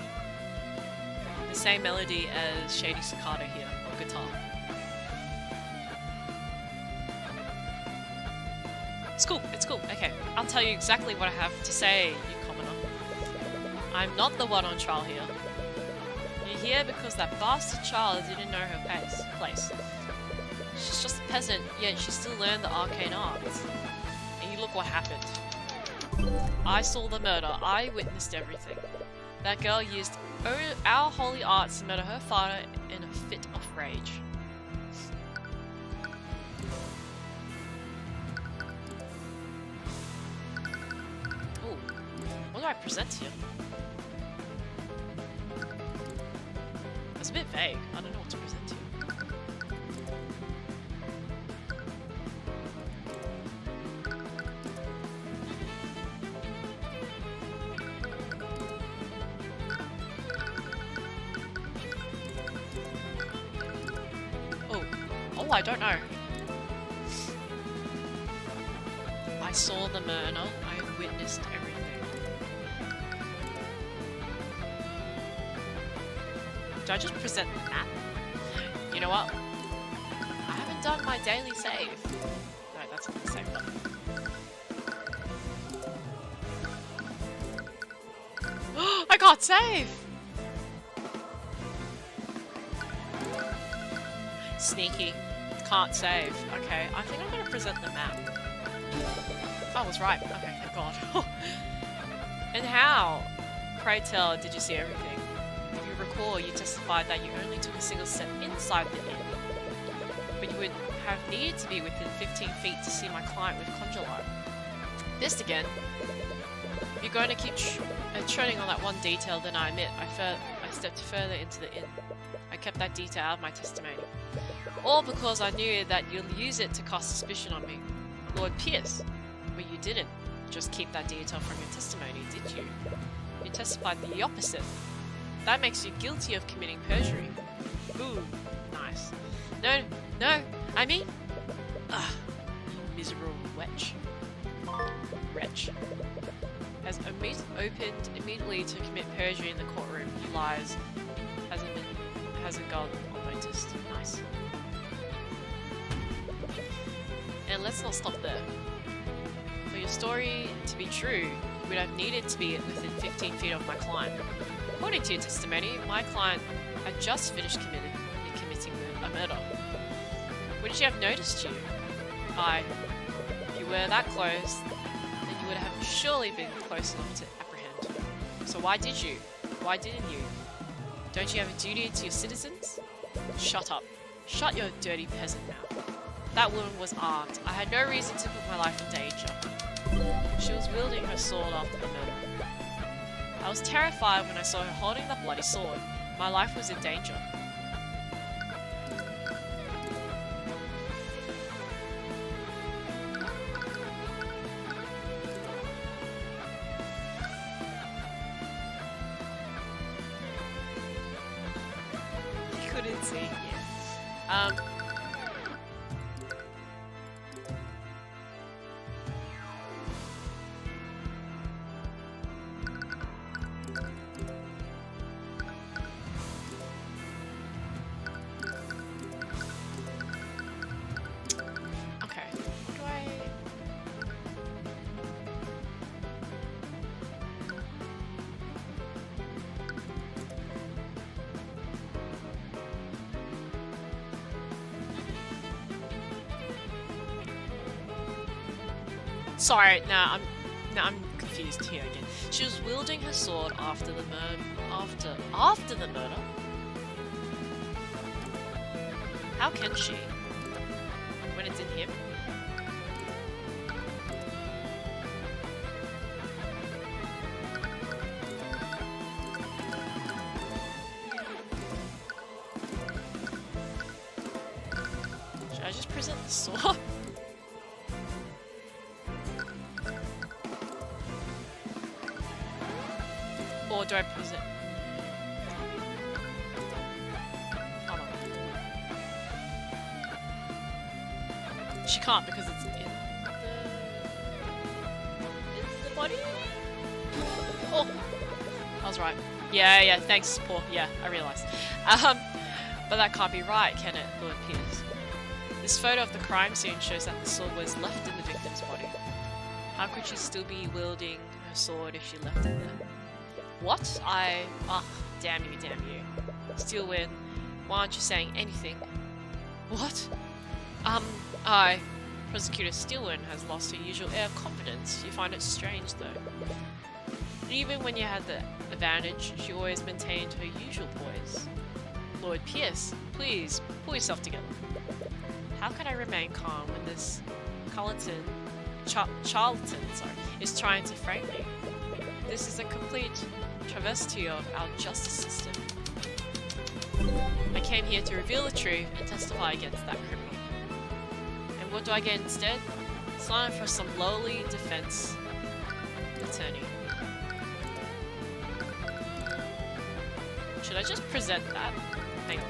the same melody as Shady Cicada here on guitar. It's cool, okay. I'll tell you exactly what I have to say, you commoner. I'm not the one on trial here. You're here because that bastard child didn't know her place. She's just a peasant, yet she still learned the arcane arts. And you look what happened. I saw the murder, I witnessed everything. That girl used our holy arts to murder her father in a fit of rage. Ooh, what do I present here? It's a bit vague, I don't know what to present here. Oh, I don't know. I saw the murder. I witnessed everything. Do I just present that? You know what? I haven't done my daily save. No, that's not the same one. I can't save! Sneaky. Can't save. Okay, I think I'm gonna present the map. I was right. Okay, thank God. And how, pray tell, did you see everything? If you recall, you testified that you only took a single step inside the inn. But you would have needed to be within 15 feet to see my client with conjure light. This again. If you're going to keep treading on that one detail, then I admit I stepped further into the inn. I kept that detail out of my testimony. All because I knew that you'll use it to cast suspicion on me. Lord Pierce. But you didn't just keep that detail from your testimony, did you? You testified the opposite. That makes you guilty of committing perjury. Ooh, nice. No, I mean... you miserable wretch. Has opened immediately to commit perjury in the courtroom. He lies. Hasn't gone unnoticed. Nice. And let's not stop there. For your story to be true, you would have needed to be within 15 feet of my client. According to your testimony, my client had just finished committing a murder. Wouldn't she have noticed you? If you were that close, then you would have surely been close enough to apprehend. So why didn't you? Don't you have a duty to your citizens? Shut up. Shut your dirty peasant mouth. That woman was armed. I had no reason to put my life in danger. She was wielding her sword after the murder. I was terrified when I saw her holding the bloody sword. My life was in danger. You couldn't see, yeah. Sorry, I'm confused here again. She was wielding her sword after the after the murder. How can she? When it's in him? Should I just present the sword? Or do I present? Hold on. She can't because it's in the body? Oh! I was right. Yeah, thanks, Paul. Yeah, I realised. But that can't be right, can it, Lord Pierce? This photo of the crime scene shows that the sword was left in the victim's body. How could she still be wielding her sword if she left it there? What? Damn you. Steelwind, why aren't you saying anything? What? Prosecutor Steelwind has lost her usual air of confidence. You find it strange, though. Even when you had the advantage, she always maintained her usual poise. Lord Pierce, please, pull yourself together. How can I remain calm when this charlatan is trying to frame me? This is a complete travesty of our justice system. I came here to reveal the truth and testify against that criminal. And what do I get instead? Sign up for some lowly defense attorney. Should I just present that? Hang on.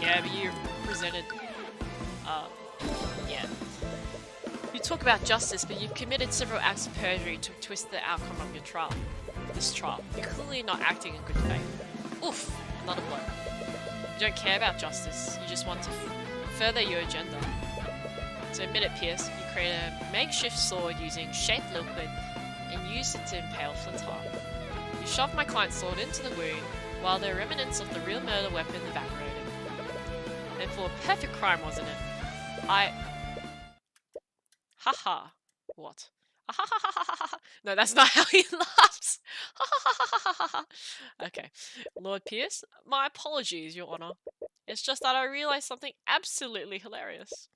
Yeah, but you presented... yeah. You talk about justice, but you've committed several acts of perjury to twist the outcome of your trial. This trial. You're clearly not acting in good faith. Oof! Another blow. You don't care about justice, you just want to further your agenda. So admit it, Pierce, you created a makeshift sword using shaped liquid and used it to impale Flintheart. You shoved my client's sword into the wound while the remnants of the real murder weapon evaporated. And for a perfect crime, wasn't it? Haha. What? No, that's not how he laughs. Okay. Lord Pierce, my apologies, Your Honor. It's just that I realized something absolutely hilarious.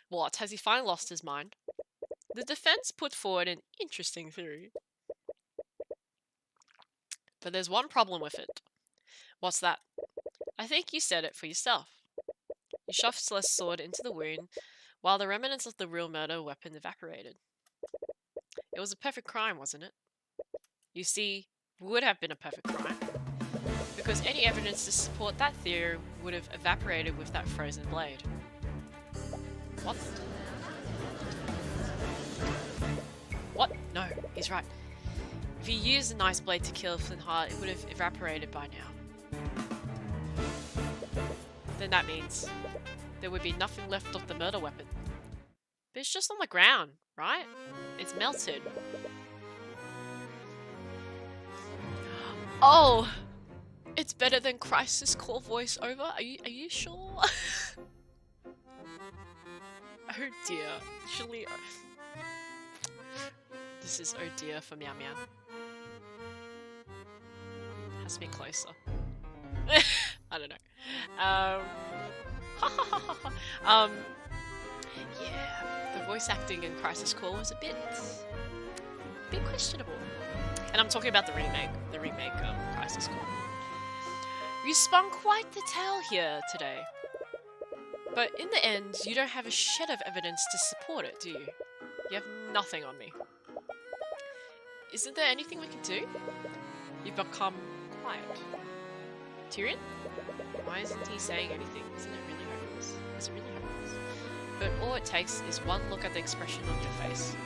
What? Has he finally lost his mind? The defense put forward an interesting theory. But there's one problem with it. What's that? I think you said it for yourself. You shoved Celeste's sword into the wound while the remnants of the real murder weapon evaporated. It was a perfect crime, wasn't it? You see, it would have been a perfect crime, because any evidence to support that theory would have evaporated with that frozen blade. What? What? No, he's right. If you used a nice blade to kill Flintheart, it would have evaporated by now. Then that means there would be nothing left of the murder weapon. But it's just on the ground, right? It's melted. Oh! It's better than Crisis Call voiceover? Are you sure? Oh dear. Surely... This is oh dear for Meow Meow. Has to be closer. I don't know. Yeah, the voice acting in Crisis Core was a bit questionable. And I'm talking about the remake Crisis Core. You spun quite the tale here today. But in the end, you don't have a shed of evidence to support it, do you? You have nothing on me. Isn't there anything we can do? You've become quiet. Tyrion? Why isn't he saying anything? Isn't it really hopeless? Is it really hopeless? But all it takes is one look at the expression on your face.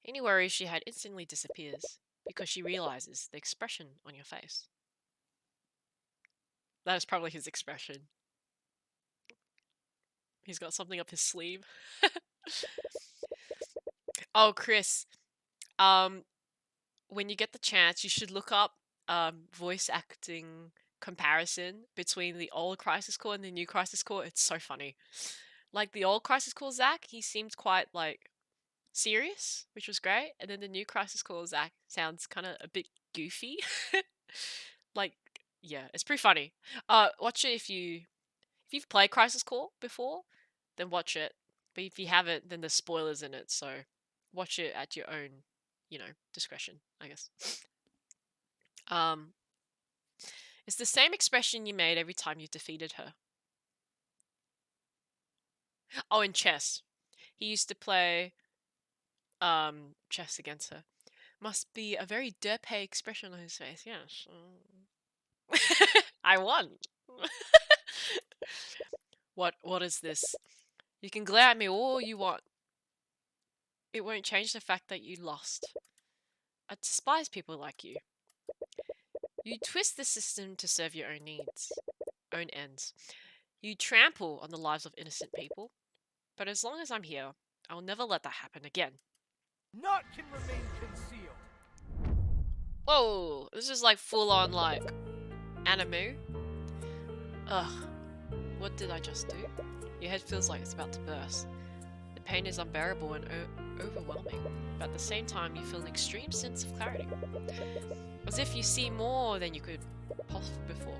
Any worry she had instantly disappears, because she realizes the expression on your face. That is probably his expression. He's got something up his sleeve. Oh, Chris. When you get the chance, you should look up voice acting comparison between the old Crisis Core and the new Crisis Core, it's so funny. Like the old Crisis Core Zack, he seemed quite like serious, which was great, and then the new Crisis Core Zack sounds kind of a bit goofy. Like, yeah, it's pretty funny. Watch it if you've played Crisis Core before, then watch it. But if you haven't, then there's spoilers in it, so watch it at your own, discretion, I guess. It's the same expression you made every time you defeated her. Oh, in chess. He used to play chess against her. Must be a very derpy expression on his face, yes. I won. What is this? You can glare at me all you want. It won't change the fact that you lost. I despise people like you. You twist the system to serve your own needs, own ends. You trample on the lives of innocent people. But as long as I'm here, I'll never let that happen again. Naught can remain concealed. Whoa, this is like full on like anime. Ugh, what did I just do? Your head feels like it's about to burst. The pain is unbearable and overwhelming, but at the same time you feel an extreme sense of clarity. As if you see more than you could possibly before.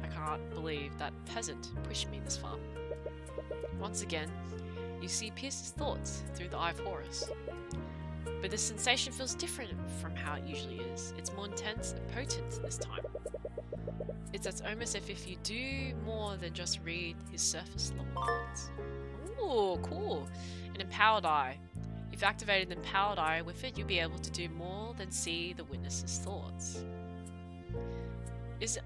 I can't believe that peasant pushed me this far. Once again, you see Pierce's thoughts through the eye of Horus. But the sensation feels different from how it usually is. It's more intense and potent this time. It's almost as if you do more than just read his surface level thoughts. Ooh, cool. An empowered eye. If activated an empowered eye with it, you'll be able to do more than see the witness's thoughts. Isn't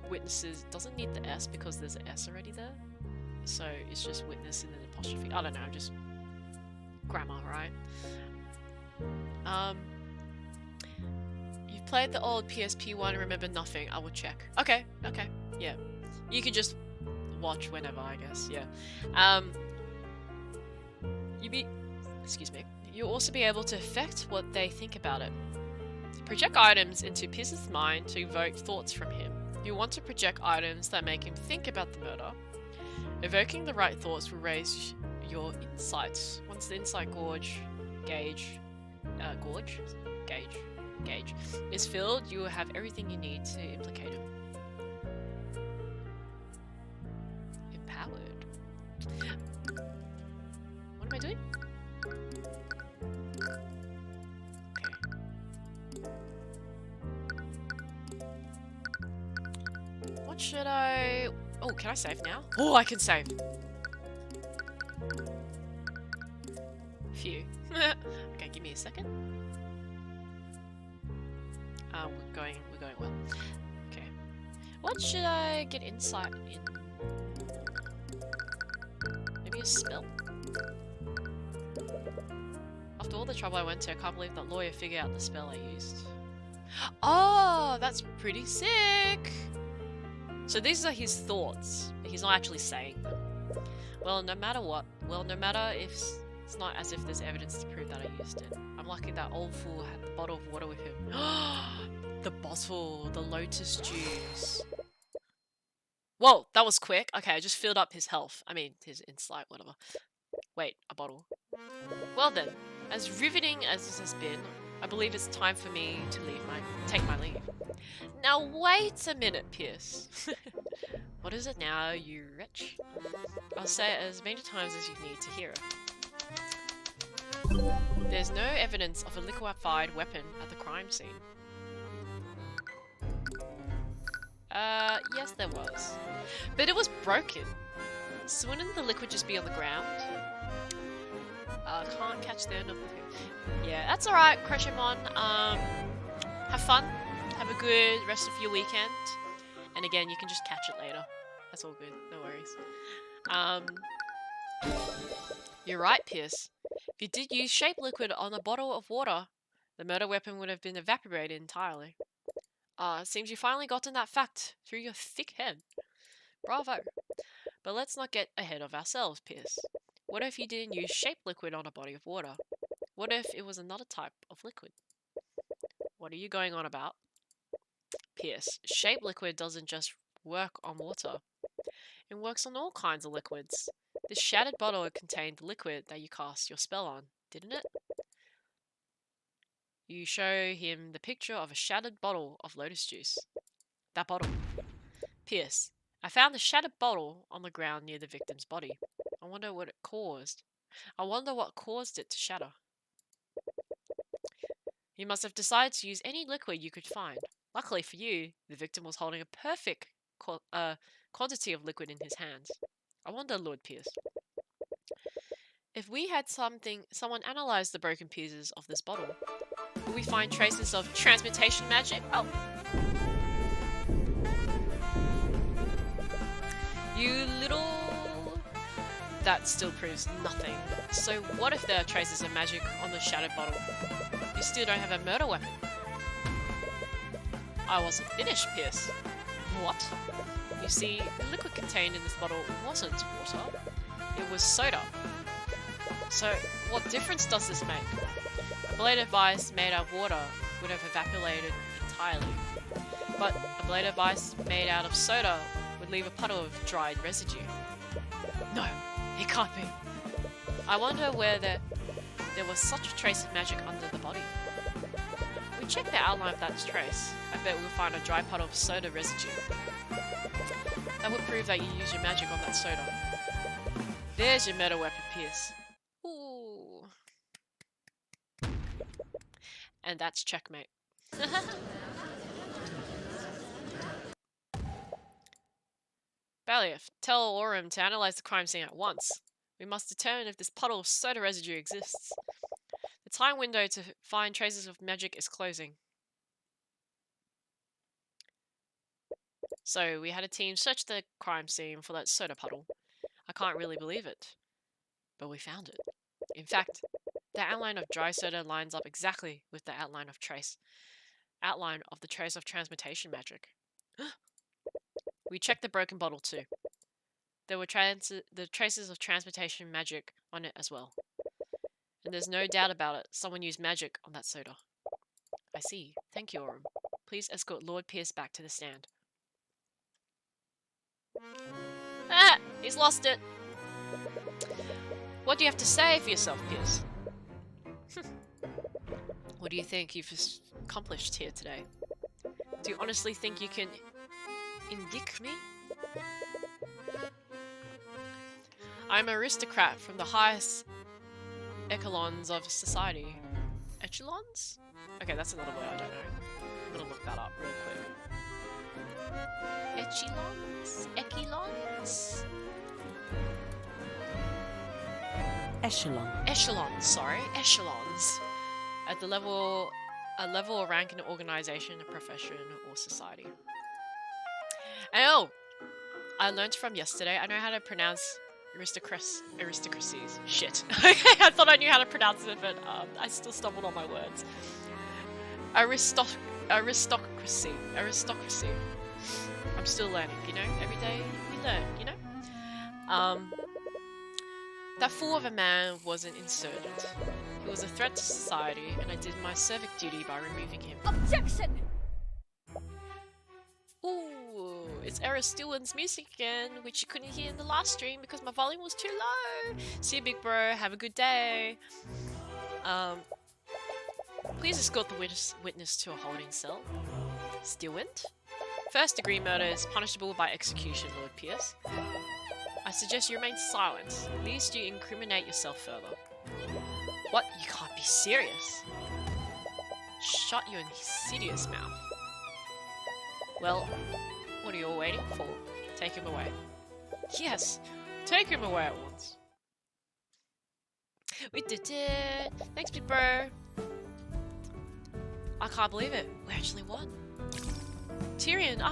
witnesses, doesn't need the S because there's an S already there? So it's just witness and an apostrophe. I don't know, just grammar, right? You've played the old PSP one and remember nothing. I will check. Okay, yeah. You can just watch whenever, I guess, yeah. Excuse me. You'll also be able to affect what they think about it. Project items into Pierce's mind to evoke thoughts from him. You want to project items that make him think about the murder. Evoking the right thoughts will raise your insights. Once the insight gauge is filled, you will have everything you need to implicate him. Empowered. What am I doing? What should I... Oh, can I save now? Oh, I can save. Phew. Okay, give me a second. We're going well. Okay. What should I get insight in? Maybe a spell? After all the trouble I went to, I can't believe that lawyer figured out the spell I used. Oh, that's pretty sick! So these are his thoughts, but he's not actually saying them. Well, no matter if it's not as if there's evidence to prove that I used it. I'm lucky that old fool had the bottle of water with him. The bottle, the lotus juice. Whoa, that was quick. Okay, I just filled up his health. I mean, his insight, whatever. Wait, a bottle. Well then, as riveting as this has been, I believe it's time for me to take my leave. Now wait a minute, Pierce. What is it now, you wretch? I'll say it as many times as you need to hear it. There's no evidence of a liquefied weapon at the crime scene. Yes there was. But it was broken. So wouldn't the liquid just be on the ground? Can't catch the end of the... Yeah, that's alright, Crushimon. Have fun. Have a good rest of your weekend. And again, you can just catch it later. That's all good, no worries. You're right, Pierce. If you did use shape liquid on a bottle of water, the murder weapon would have been evaporated entirely. It seems you finally gotten that fact through your thick head. Bravo. But let's not get ahead of ourselves, Pierce. What if you didn't use shape liquid on a body of water? What if it was another type of liquid? What are you going on about? Pierce, shape liquid doesn't just work on water. It works on all kinds of liquids. This shattered bottle contained the liquid that you cast your spell on, didn't it? You show him the picture of a shattered bottle of lotus juice. That bottle. Pierce, I found the shattered bottle on the ground near the victim's body. I wonder what it caused. I wonder what caused it to shatter. You must have decided to use any liquid you could find. Luckily for you, the victim was holding a perfect quantity of liquid in his hands. I wonder, Lord Pierce, if we had someone analyze the broken pieces of this bottle, will we find traces of transmutation magic? Oh. You little... That still proves nothing. So what if there are traces of magic on the shattered bottle? You still don't have a murder weapon. I wasn't finished, Pierce. What? You see, the liquid contained in this bottle wasn't water. It was soda. So, what difference does this make? A blade of ice made out of water would have evaporated entirely. But a blade of ice made out of soda would leave a puddle of dried residue. No, it can't be. I wonder where there was such a trace of magic under the body. We check the outline of that trace. I bet we'll find a dry puddle of soda residue. That would prove that you used your magic on that soda. There's your murder weapon, Pierce. Ooh. And that's checkmate. Balliff, tell Aurum to analyze the crime scene at once. We must determine if this puddle of soda residue exists. The time window to find traces of magic is closing. So, we had a team search the crime scene for that soda puddle. I can't really believe it. But we found it. In fact, the outline of dry soda lines up exactly with the outline of the trace of transmutation magic. We checked the broken bottle too. There were the traces of transmutation magic on it as well. And there's no doubt about it, someone used magic on that soda. I see. Thank you, Aurum. Please escort Lord Pierce back to the stand. Ah! He's lost it! What do you have to say for yourself, Pierce? What do you think you've accomplished here today? Do you honestly think you can indict me? I'm an aristocrat from the highest echelons of society. Echelons? Okay, that's another word I don't know. I'm gonna look that up real quick. Echelons? Echelons? Echelon. Echelons, sorry. Echelons. At a level or rank in an organization, a profession, or society. And oh! I learned from yesterday, I know how to pronounce aristocracies. Shit. Okay, I thought I knew how to pronounce it, but I still stumbled on my words. Aristocracy. I'm still learning, you know? Every day we learn, you know? That fool of a man was an insurgent. He was a threat to society, and I did my civic duty by removing him. Objection! Ooh, it's Aristoteles' music again, which you couldn't hear in the last stream because my volume was too low. See you, big bro. Have a good day. Please escort the witness to a holding cell. Stillwind? First degree murder is punishable by execution, Lord Pierce. I suggest you remain silent, lest you incriminate yourself further. What? You can't be serious. Shut your insidious mouth. Well, what are you all waiting for? Take him away. Yes, take him away at once. We did it! Thanks, big bro! I can't believe it. We actually won. Tyrion,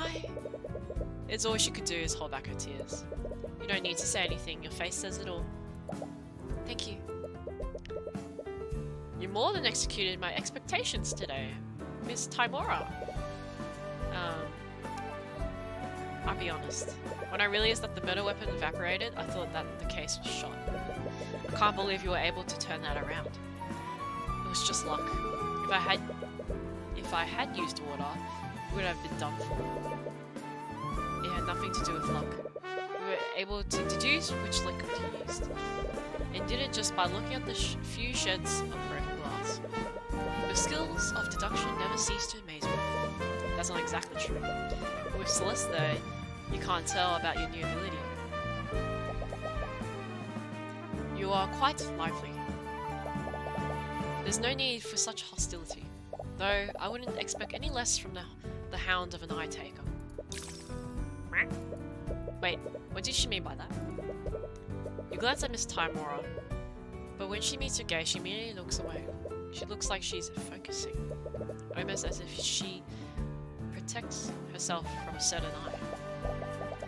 It's all she could do is hold back her tears. You don't need to say anything, your face says it all. Thank you. You more than executed my expectations today, Miss Timora. I'll be honest. When I realized that the murder weapon evaporated, I thought that the case was shot. I can't believe you were able to turn that around. It was just luck. If I had used water, would have been done for. It had nothing to do with luck. We were able to deduce which lick to use, and did it just by looking at the few sheds of broken glass. Your skills of deduction never cease to amaze me. That's not exactly true. But with Celeste though, you can't tell about your new ability. You are quite lively. There's no need for such hostility, though I wouldn't expect any less from the hound of an eye taker. Wait, what did she mean by that? You glance at Miss Timora, but when she meets your gaze, she immediately looks away. She looks like she's focusing, almost as if she protects herself from a certain eye.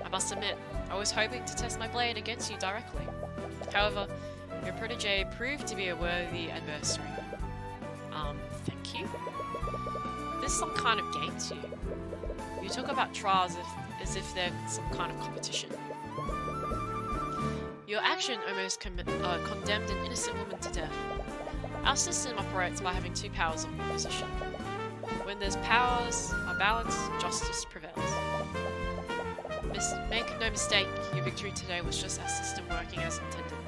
I must admit, I was hoping to test my blade against you directly. However, your protege proved to be a worthy adversary. Thank you? This is some kind of game to you. You talk about trials as if they're some kind of competition. Your action almost condemned an innocent woman to death. Our system operates by having two powers of opposition. When those powers are balanced, justice prevails. Make no mistake, your victory today was just our system working as intended.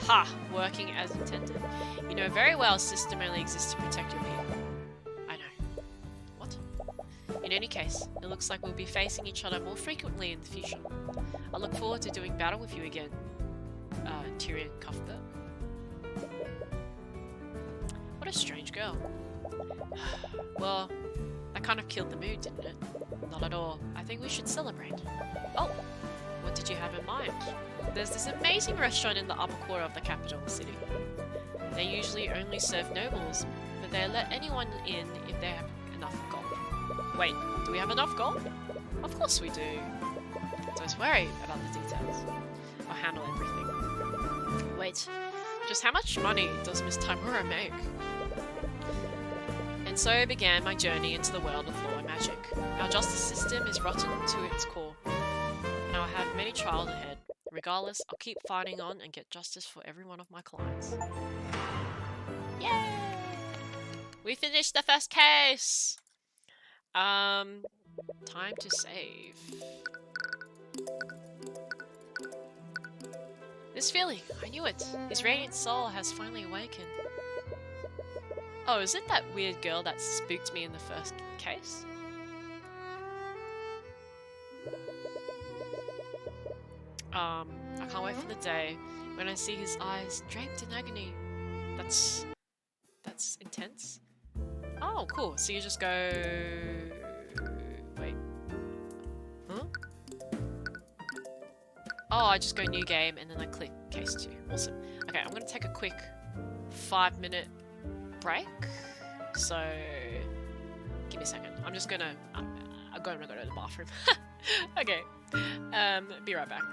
Ha! Working as intended. You know very well system only exists to protect your people. I know. What? In any case, it looks like we'll be facing each other more frequently in the future. I look forward to doing battle with you again, Tyrion Cuthbert. What a strange girl. Well, that kind of killed the mood, didn't it? Not at all. I think we should celebrate. Oh! What did you have in mind? There's this amazing restaurant in the upper quarter of the capital city. They usually only serve nobles, but they let anyone in if they have enough gold. Wait, do we have enough gold? Of course we do. Don't worry about the details. I'll handle everything. Wait, just how much money does Miss Timura make? And so began my journey into the world of law and magic. Our justice system is rotten to its core, and I'll have many trials ahead. Regardless, I'll keep fighting on and get justice for every one of my clients. Yay! We finished the first case! Time to save. This feeling, I knew it. His radiant soul has finally awakened. Oh, is it that weird girl that spooked me in the first case? I can't wait for the day when I see his eyes draped in agony. That's intense. Oh, cool. So you just go... Wait. Huh? Oh, I just go new game and then I click case 2. Awesome. Okay, I'm gonna take a quick 5-minute break. So, give me a second. I'm just gonna... I'm gonna go to the bathroom. Okay. Be right back.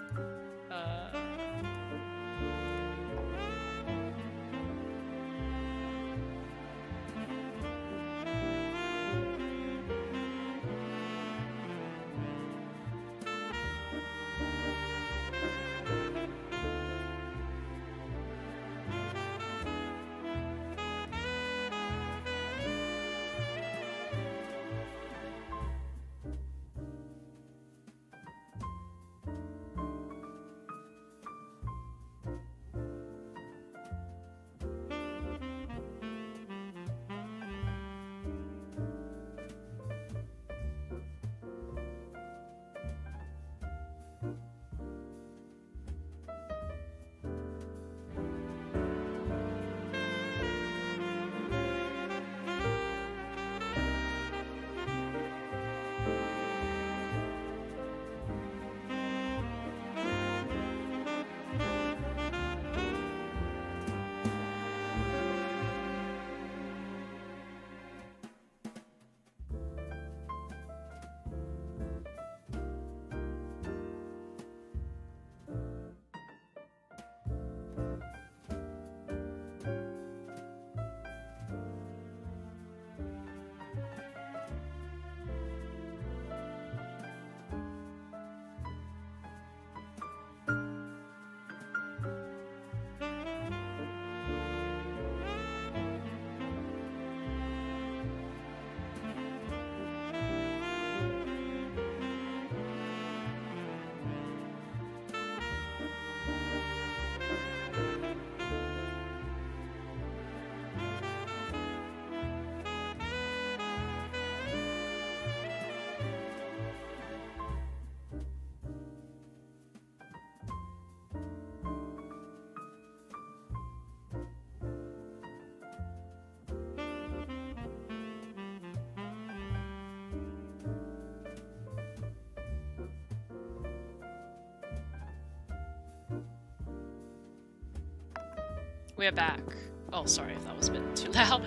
We're back. Oh, sorry if that was a bit too loud.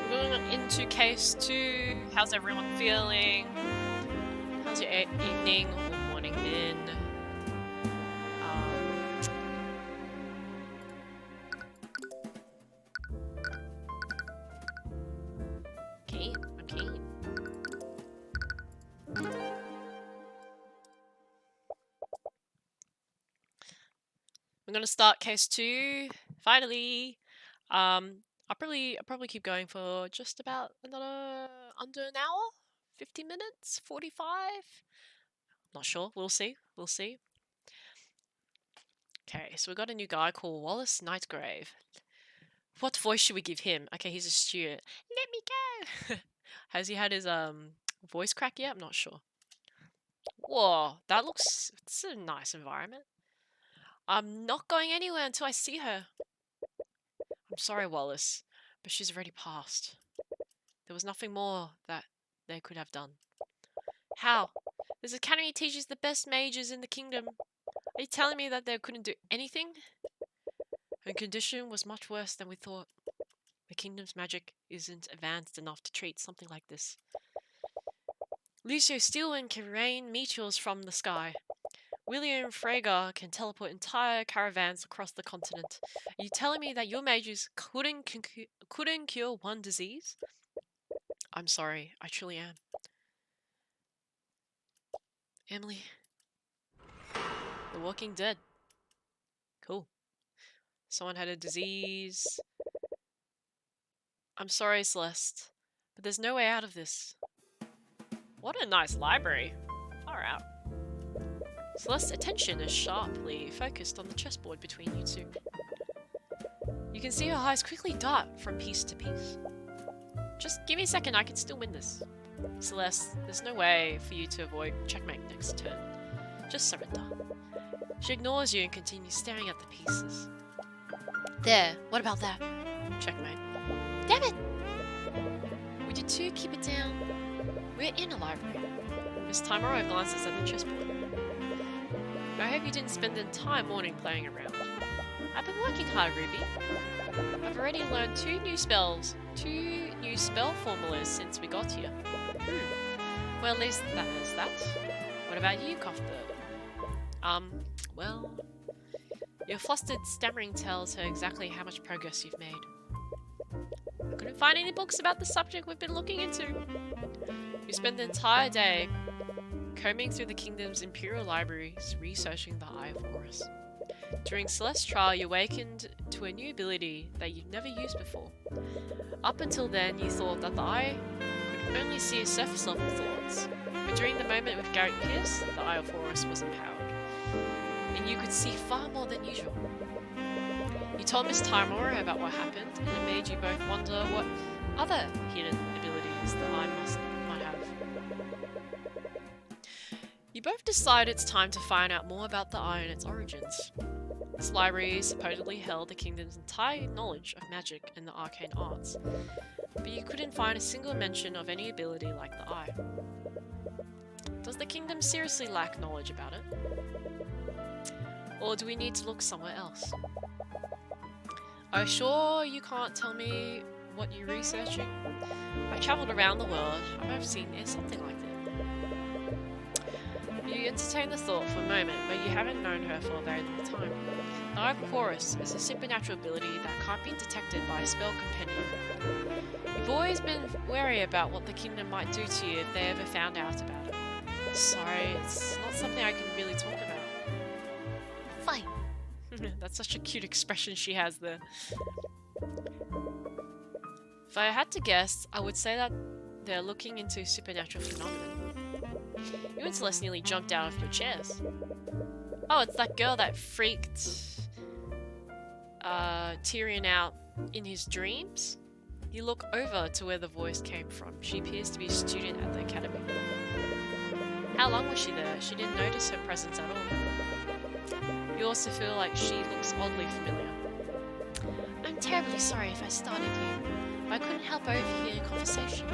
Moving into case 2. How's everyone feeling? How's your evening or morning been? Keen. I'm keen. I'm gonna start case 2. Finally. I'll probably keep going for just about another under an hour, 50 minutes, 45. Not sure. We'll see. We'll see. Okay, so we got a new guy called Wallace Nightgrave. What voice should we give him? Okay, he's a student. Let me go. Has he had his voice crack yet? I'm not sure. Whoa, it's a nice environment. I'm not going anywhere until I see her. I'm sorry, Wallace, but she's already passed. There was nothing more that they could have done. How? This academy teaches the best mages in the kingdom. Are you telling me that they couldn't do anything? Her condition was much worse than we thought. The kingdom's magic isn't advanced enough to treat something like this. Lucio Steelwind can rain meteors from the sky. William Frager can teleport entire caravans across the continent. Are you telling me that your mages couldn't cure one disease? I'm sorry, I truly am. Emily. The Walking Dead. Cool. Someone had a disease. I'm sorry, Celeste, but there's no way out of this. What a nice library. Far out. Celeste's attention is sharply focused on the chessboard between you two. You can see her eyes quickly dart from piece to piece. Just give me a second, I can still win this. Celeste, there's no way for you to avoid checkmate next turn. Just surrender. She ignores you and continues staring at the pieces. There, what about that? Checkmate. Damn it! Would you two keep it down? We're in a library. Miss Timora glances at the chessboard. I hope you didn't spend the entire morning playing around. I've been working hard, Ruby. I've already learned 2 new spells, 2 new spell formulas since we got here. Well, at least that is that. What about you, Cuthbert? Well, your flustered stammering tells her exactly how much progress you've made. I couldn't find any books about the subject we've been looking into. You spend the entire day combing through the kingdom's imperial libraries, researching the Eye of Horus. During Celeste's trial, you awakened to a new ability that you've never used before. Up until then, you thought that the Eye could only see surface level thoughts, but during the moment with Garrett Pierce, the Eye of Horus was empowered, and you could see far more than usual. You told Miss Timora about what happened, and it made you both wonder what other hidden abilities the Eye might have. You both decide it's time to find out more about the Eye and its origins. This library supposedly held the kingdom's entire knowledge of magic and the arcane arts, but you couldn't find a single mention of any ability like the Eye. Does the kingdom seriously lack knowledge about it? Or do we need to look somewhere else? Are you sure you can't tell me what you're researching? I've travelled around the world. I might have seen something like that. You entertain the thought for a moment, but you haven't known her for a very long time. The Eye of Horus is a supernatural ability that can't be detected by a spell compendium. You've always been wary about what the kingdom might do to you if they ever found out about it. Sorry, it's not something I can really talk about. Fine. That's such a cute expression she has there. If I had to guess, I would say that they're looking into supernatural phenomena. You and Celeste nearly jumped out of your chairs. Oh, it's that girl that freaked Tyrion out in his dreams? You look over to where the voice came from. She appears to be a student at the academy. How long was she there? She didn't notice her presence at all. You also feel like she looks oddly familiar. I'm terribly sorry if I startled you, but I couldn't help overhear your conversation.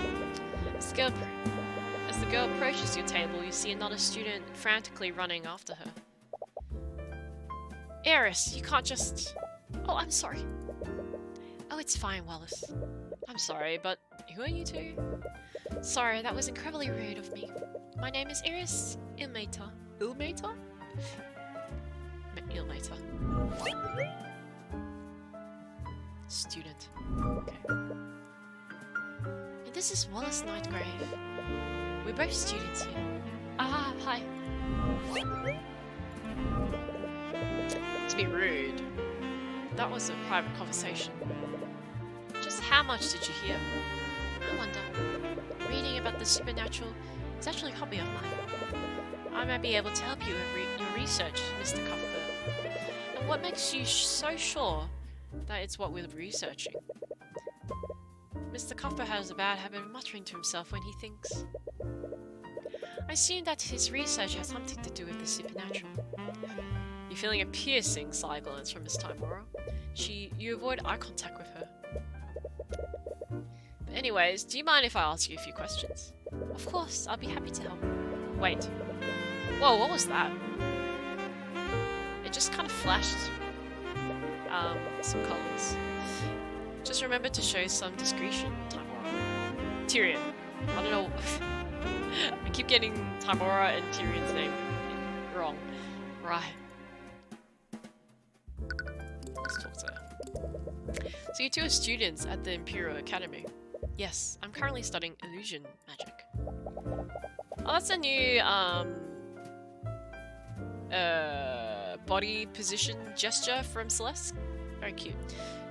Skillprin, As the girl approaches your table, you see another student frantically running after her. Eris, you can't just... Oh, I'm sorry. Oh, it's fine, Wallace. I'm sorry, but who are you two? Sorry, that was incredibly rude of me. My name is Iris Ilmater. Ilmater? Ilmater. Student. Okay. And this is Wallace Nightgrave. We're both students here. Ah, hi. To be rude. That was a private conversation. Just how much did you hear? I wonder. Reading about the supernatural is actually a hobby of mine. I might be able to help you with your research, Mr. Cuthbert. And what makes you so sure that it's what we're researching? Mr. Cuthbert has a bad habit of muttering to himself when he thinks. I assume that his research has something to do with the supernatural. You're feeling a piercing side glance from Miss Timora. You avoid eye contact with her. But anyways, do you mind if I ask you a few questions? Of course, I'll be happy to help. Wait. Whoa, what was that? It just kind of flashed some colours. Just remember to show some discretion, Timora. Tyrion. I don't know. I keep getting Timora and Tyrion's name wrong. Right. Let's talk to her. So you two are students at the Imperial Academy. Yes, I'm currently studying illusion magic. Oh, that's a new body position gesture from Celeste. Very cute.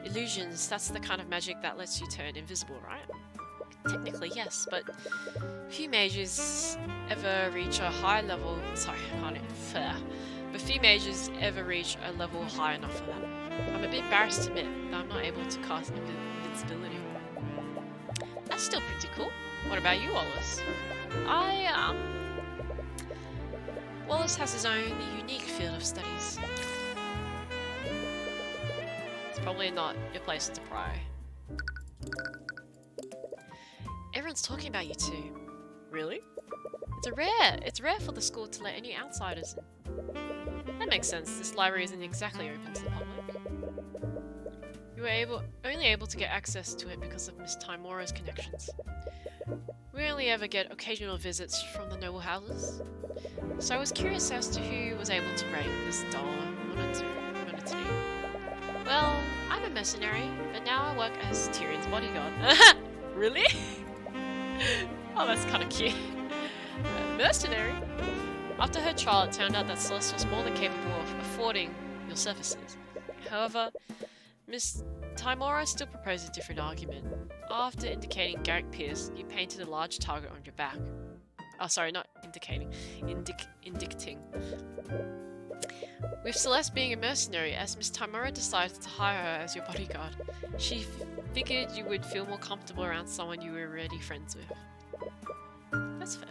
Illusions, that's the kind of magic that lets you turn invisible, right? Technically, yes, but few mages ever reach a high level. Sorry, I can't even. Fair. But few mages ever reach a level high enough for that. I'm a bit embarrassed to admit that I'm not able to cast invincibility. That's still pretty cool. What about you, Wallace? Wallace has his own unique field of studies. It's probably not your place to pry. Everyone's talking about you two. Really? It's rare for the school to let any outsiders in. That makes sense. This library isn't exactly open to the public. You were only able to get access to it because of Miss Timora's connections. We only ever get occasional visits from the noble houses. So I was curious as to who was able to break this dull monotony. Well, I'm a mercenary, but now I work as Tyrion's bodyguard. Really? Oh, that's kind of cute. Mercenary? After her trial, it turned out that Celeste was more than capable of affording your services. However, Miss Timora still proposed a different argument. After indicating Garrick Pierce, you painted a large target on your back. Oh, sorry, not indicating. Indicting. With Celeste being a mercenary, as Miss Timora decided to hire her as your bodyguard, she figured you would feel more comfortable around someone you were already friends with. That's fair.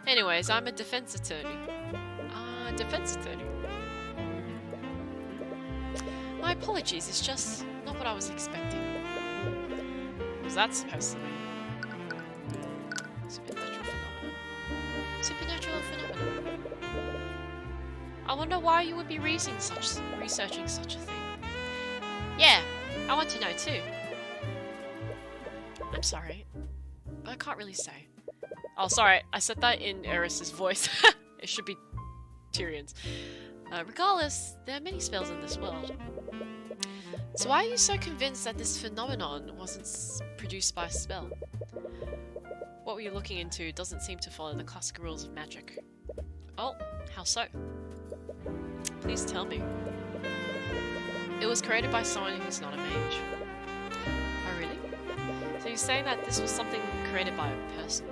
Anyways, I'm a defense attorney. Defense attorney. My apologies, it's just not what I was expecting. What was that supposed to mean? Supernatural phenomenon. Supernatural phenomenon. I wonder why you would be researching such a thing. Yeah, I want to know too. I'm sorry, but I can't really say. Oh, sorry, I said that in Eris's voice. It should be Tyrion's. Regardless, there are many spells in this world. So why are you so convinced that this phenomenon wasn't produced by a spell? What were you looking into doesn't seem to follow the classic rules of magic. Oh, how so? Please tell me. It was created by someone who's not a mage. Oh, really? So you're saying that this was something created by a person?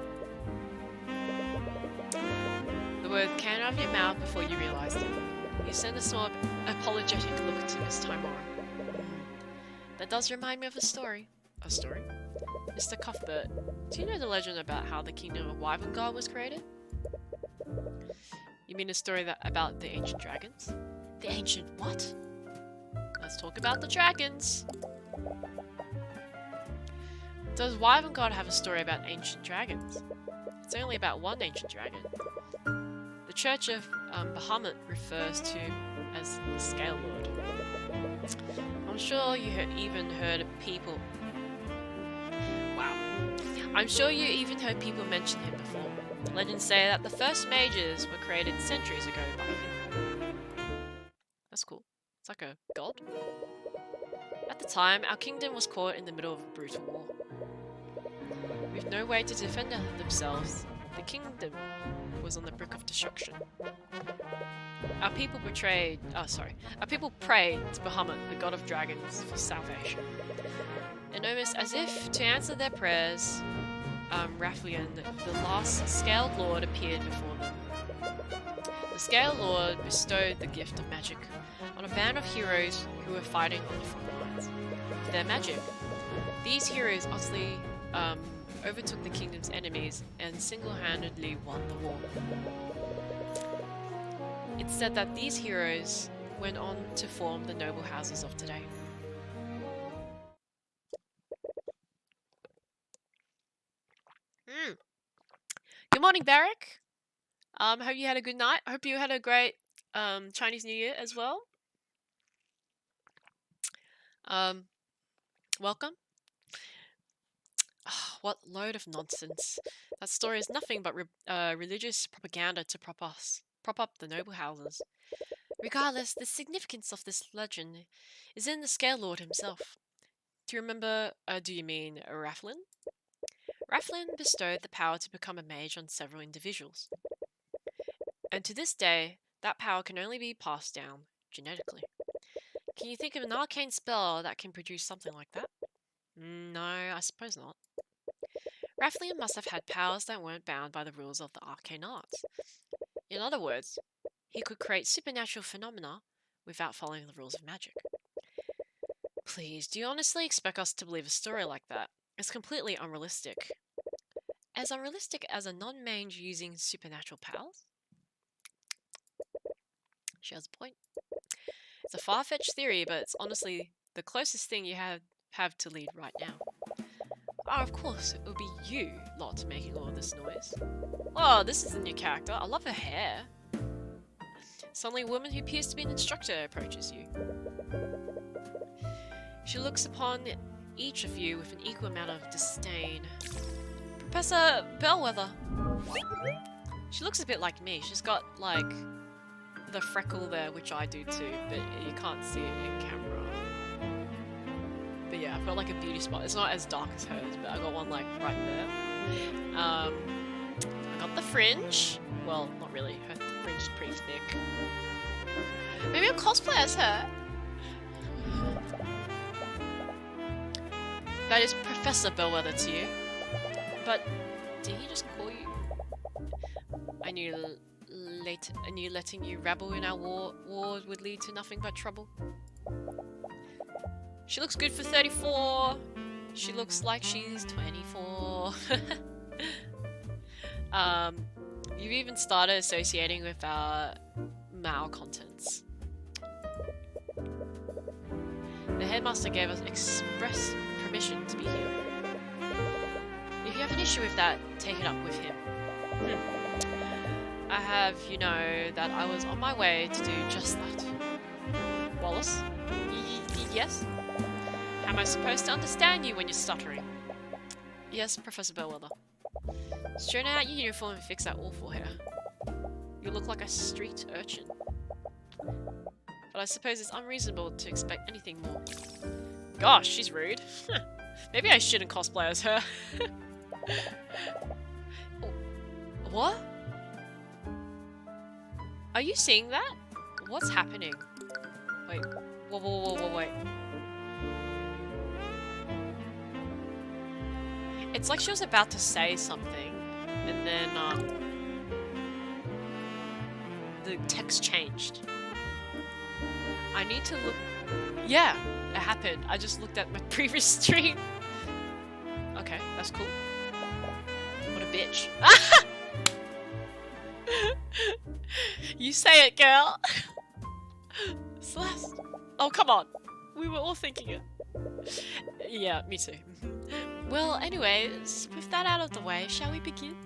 The word came out of your mouth before you realised it. You sent a small apologetic look to Miss Timora. That does remind me of a story. A story? Mr. Cuthbert, do you know the legend about how the kingdom of Wyvern was created? You mean a story about the ancient dragons? The ancient what? Let's talk about the dragons. Does Wyvern have a story about ancient dragons? It's only about one ancient dragon. The Church of Bahamut refers to him as the Scale Lord. I'm sure you even heard people... Wow. I'm sure you even heard people mention him before. Legends say that the first mages were created centuries ago by him. That's cool. It's like a god. At the time, our kingdom was caught in the middle of a brutal war. With no way to defend themselves, the kingdom was on the brink of destruction. Our people prayed to Bahamut, the god of dragons, for salvation. And almost as if to answer their prayers, Raflian, the last Scaled Lord, appeared before them. The Scaled Lord bestowed the gift of magic on a band of heroes who were fighting on the front lines. With their magic, these heroes utterly overtook the kingdom's enemies and single-handedly won the war. It's said that these heroes went on to form the noble houses of today. Good morning, Barrick. Hope you had a good night. Hope you had a great Chinese New Year as well. Welcome. Oh, what load of nonsense. That story is nothing but religious propaganda to prop up the noble houses. Regardless, the significance of this legend is in the Scale Lord himself. Do you remember, do you mean Raflin? Raflin bestowed the power to become a mage on several individuals. And to this day, that power can only be passed down genetically. Can you think of an arcane spell that can produce something like that? No, I suppose not. Raflian must have had powers that weren't bound by the rules of the arcane arts. In other words, he could create supernatural phenomena without following the rules of magic. Please, do you honestly expect us to believe a story like that? It's completely unrealistic. As unrealistic as a non-mage using supernatural powers? She has a point. It's a far-fetched theory, but it's honestly the closest thing you have to lead right now. Oh, of course, it would be you lot making all this noise. Oh, this is a new character. I love her hair. Suddenly, a woman who appears to be an instructor approaches you. She looks upon each of you with an equal amount of disdain. Professor Bellwether. She looks a bit like me. She's got, like, the freckle there, which I do too, but you can't see it in camera. But yeah, I've got like a beauty spot. It's not as dark as hers, but I got one like right there. I got the fringe. Well, not really. Her fringe is pretty thick. Maybe I'll cosplay as her. That is Professor Bellwether to you. But did he just call you? I knew letting you rabble in our wars would lead to nothing but trouble. She looks good for 34. She looks like she's 24. You've even started associating with our malcontents. The headmaster gave us express permission to be here. If you have an issue with that, take it up with him. I have, you know, that I was on my way to do just that. Wallace? Yes? How am I supposed to understand you when you're stuttering? Yes, Professor Bellwether. Straighten out your uniform and fix that awful hair. You look like a street urchin. But I suppose it's unreasonable to expect anything more. Gosh, she's rude. Maybe I shouldn't cosplay as her. What? Are you seeing that? What's happening? Wait. Whoa, wait. It's like she was about to say something, and then, the text changed. I need to look... Yeah, it happened. I just looked at my previous stream. Okay, that's cool. What a bitch. You say it, girl. Celeste. Oh, come on. We were all thinking it. Yeah, me too. Well, anyways, with that out of the way, shall we begin?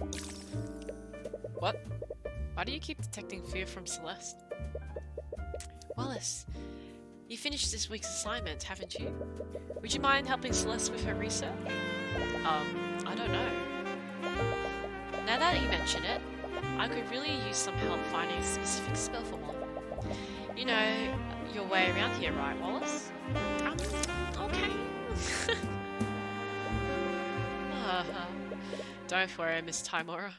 What? Why do you keep detecting fear from Celeste? Wallace, you finished this week's assignment, haven't you? Would you mind helping Celeste with her research? I don't know. Now that you mention it, I could really use some help finding a specific spell for one. You know your way around here, right, Wallace? Okay. Don't worry, Miss Timora.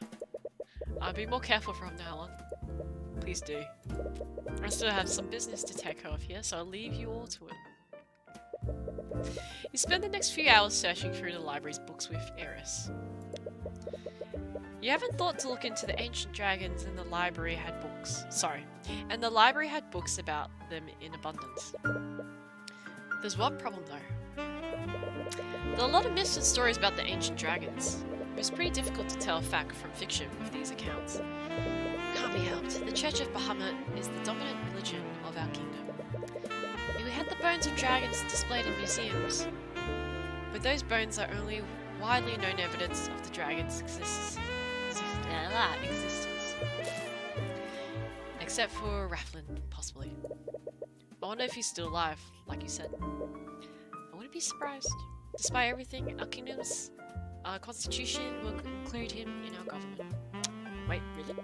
I'll be more careful from now on. Please do. I still have some business to take care of here, so I'll leave you all to it. You spend the next few hours searching through the library's books with Eris. You haven't thought to look into the ancient dragons, and the library had books. And the library had books about them in abundance. There's one problem though. There are a lot of myths and stories about the ancient dragons. It was pretty difficult to tell fact from fiction with these accounts. Can't be helped. The Church of Bahamut is the dominant religion of our kingdom. We had the bones of dragons displayed in museums, but those bones are only widely known evidence of the dragon's existence. Except for Raflin, possibly. I wonder if he's still alive, like you said. I wouldn't be surprised. Despite everything, our kingdom's constitution will include him in our government. Wait, really?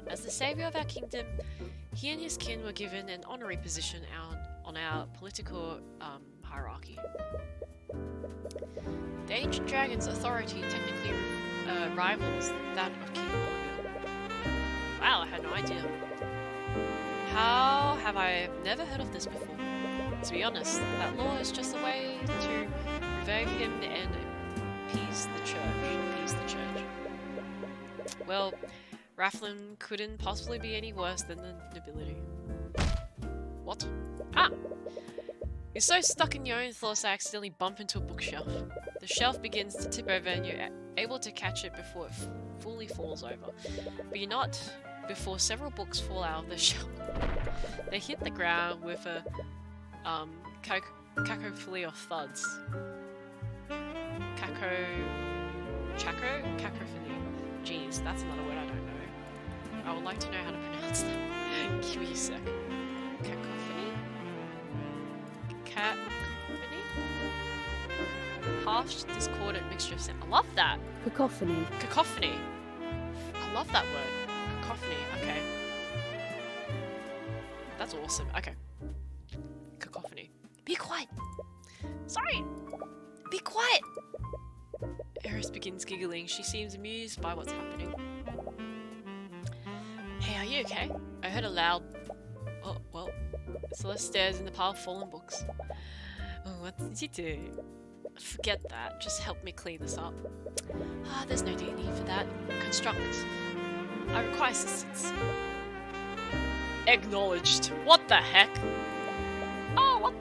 As the savior of our kingdom, he and his kin were given an honorary position on our political hierarchy. The ancient dragon's authority technically rivals that of King Olga. Wow, I had no idea. How have I never heard of this before? To be honest, that law is just a way to revoke him and appease the church. Well, Raflin couldn't possibly be any worse than the nobility. What? Ah! You're so stuck in your own thoughts I accidentally bump into a bookshelf. The shelf begins to tip over and you're able to catch it before it fully falls over. But you're not before several books fall out of the shelf. They hit the ground with a cacophony of thuds. Cacophony. Jeez, that's another word I don't know. I would like to know how to pronounce that. Give me a sec. Cacophony? Cacophony? Harsh, discordant mixture of sound. I love that! Cacophony. Cacophony. I love that word. Cacophony, okay. That's awesome. Okay. Cacophony. Be quiet! Sorry! Be quiet! Eris begins giggling. She seems amused by what's happening. Hey, are you okay? I heard a loud... Oh, well... Celeste stares in the pile of fallen books. Oh, what did you do? Forget that. Just help me clean this up. There's no need for that. Construct. I require assistance. Acknowledged. What the heck? Oh, what?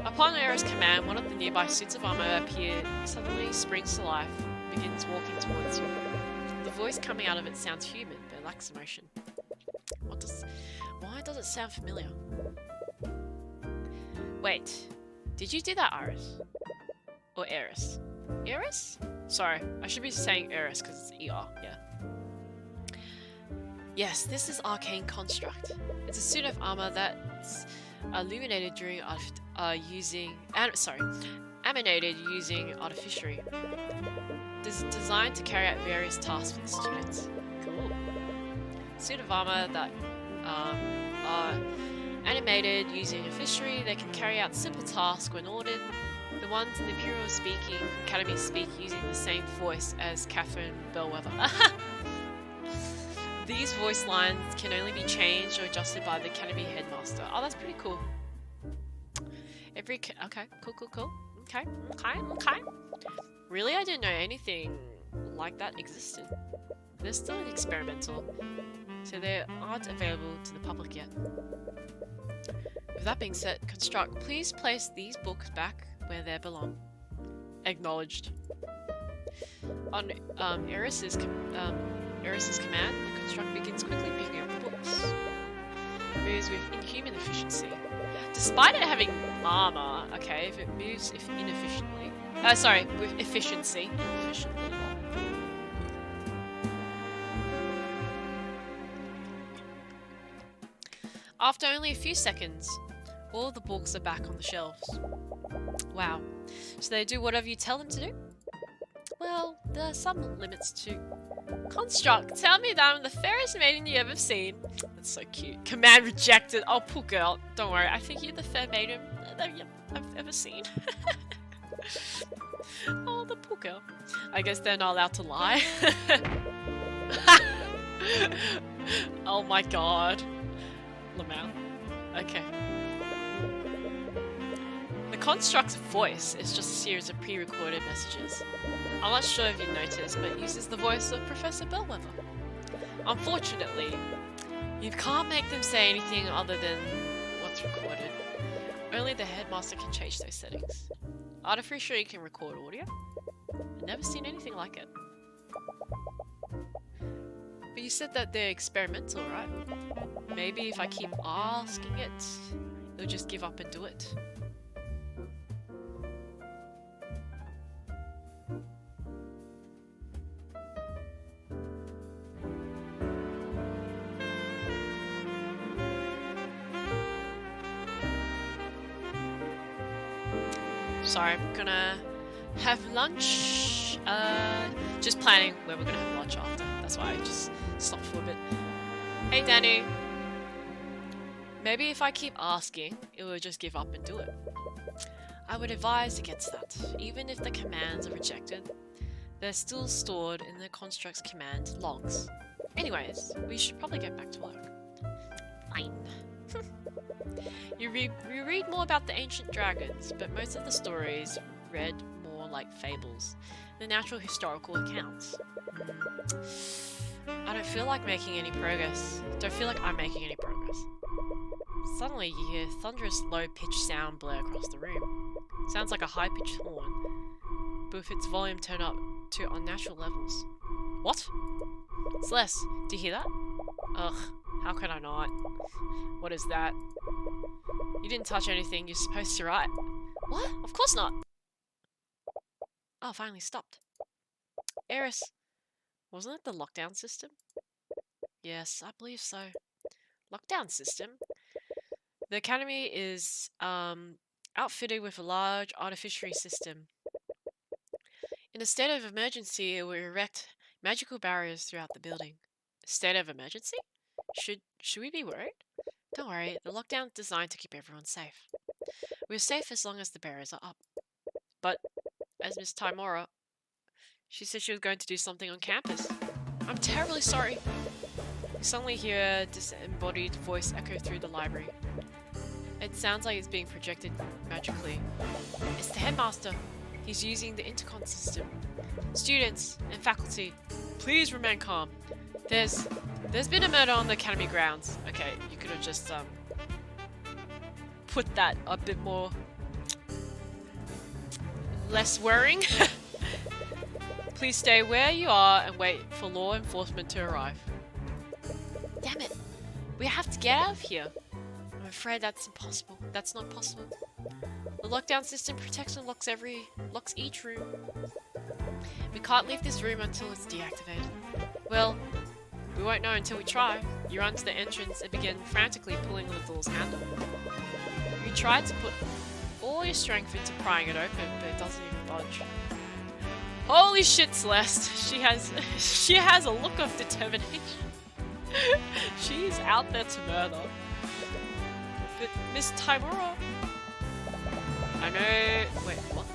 Upon Era's command, one of the nearby suits of armor appeared, suddenly springs to life, begins walking towards you. The voice coming out of it sounds human, but lacks emotion. Why does it sound familiar? Wait, did you do that, Iris? Or Eris? Eris? Sorry, I should be saying Eris because it's ER, yeah. Yes, this is Arcane Construct. It's a suit of armor that's illuminated during animated using artificery. Designed to carry out various tasks for the students. Cool. Suit of armor that are animated using artificery. They can carry out simple tasks when ordered. The ones in the Imperial Academy speak using the same voice as Catherine Bellwether. These voice lines can only be changed or adjusted by the Academy headmaster. Oh, that's pretty cool. Okay, cool. Okay. Really, I didn't know anything like that existed. They're still experimental, so they aren't available to the public yet. With that being said, Construct, please place these books back where they belong. Acknowledged. On Eris's command, the Construct begins quickly picking up the books. Moves with inhuman efficiency. Despite it having armor, okay, if it moves inefficiently. With efficiency. After only a few seconds, all the books are back on the shelves. Wow. So they do whatever you tell them to do? Well, there are some limits to... Construct, tell me that I'm the fairest maiden you ever seen. That's so cute. Command rejected. Oh, poor girl. Don't worry, I think you're the fair maiden that I've ever seen. Oh, the poor girl. I guess they're not allowed to lie. Oh my god. Lamau. Okay. The construct's voice is just a series of pre-recorded messages. I'm not sure if you noticed, but it uses the voice of Professor Bellwether. Unfortunately, you can't make them say anything other than what's recorded. Only the headmaster can change those settings. Artificially can record audio. I've never seen anything like it. But you said that they're experimental, right? Maybe if I keep asking it, it'll just give up and do it. Sorry, I'm gonna have lunch. Just planning where we're gonna have lunch after. That's why I just stopped for a bit. Hey Danny. Maybe if I keep asking, it will just give up and do it. I would advise against that. Even if the commands are rejected, they're still stored in the construct's command logs. Anyways, we should probably get back to work. Fine. You read more about the ancient dragons, but most of the stories read more like fables than actual historical accounts. I don't feel like making any progress. Don't feel like I'm making any progress. Suddenly you hear thunderous low-pitched sound blare across the room. Sounds like a high-pitched horn, but with its volume turned up to unnatural levels. What? Celeste, do you hear that? Ugh, how can I not? What is that? You didn't touch anything you're supposed to, right? What? Of course not! Oh, finally stopped. Eris, wasn't it the lockdown system? Yes, I believe so. Lockdown system? The academy is outfitted with a large artificial system. In a state of emergency, it will erect magical barriers throughout the building. State of emergency? Should we be worried? Don't worry, the lockdown is designed to keep everyone safe. We're safe as long as the barriers are up. But, as Miss Timora, she said she was going to do something on campus. I'm terribly sorry. You suddenly hear a disembodied voice echo through the library. It sounds like it's being projected magically. It's the headmaster. He's using the intercom system. Students and faculty, please remain calm. There's been a murder on the academy grounds. Okay, you could have just put that a bit more less worrying. Please stay where you are and wait for law enforcement to arrive. Damn it! We have to get out of here. I'm afraid that's impossible. That's not possible. The lockdown system protects and locks each room. We can't leave this room until it's deactivated. Well, we won't know until we try. You run to the entrance and begin frantically pulling the door's handle. You try to put all your strength into prying it open, but it doesn't even budge. Holy shit, Celeste! She has a look of determination. She's out there to murder. But Miss Timora, I know. Wait, what?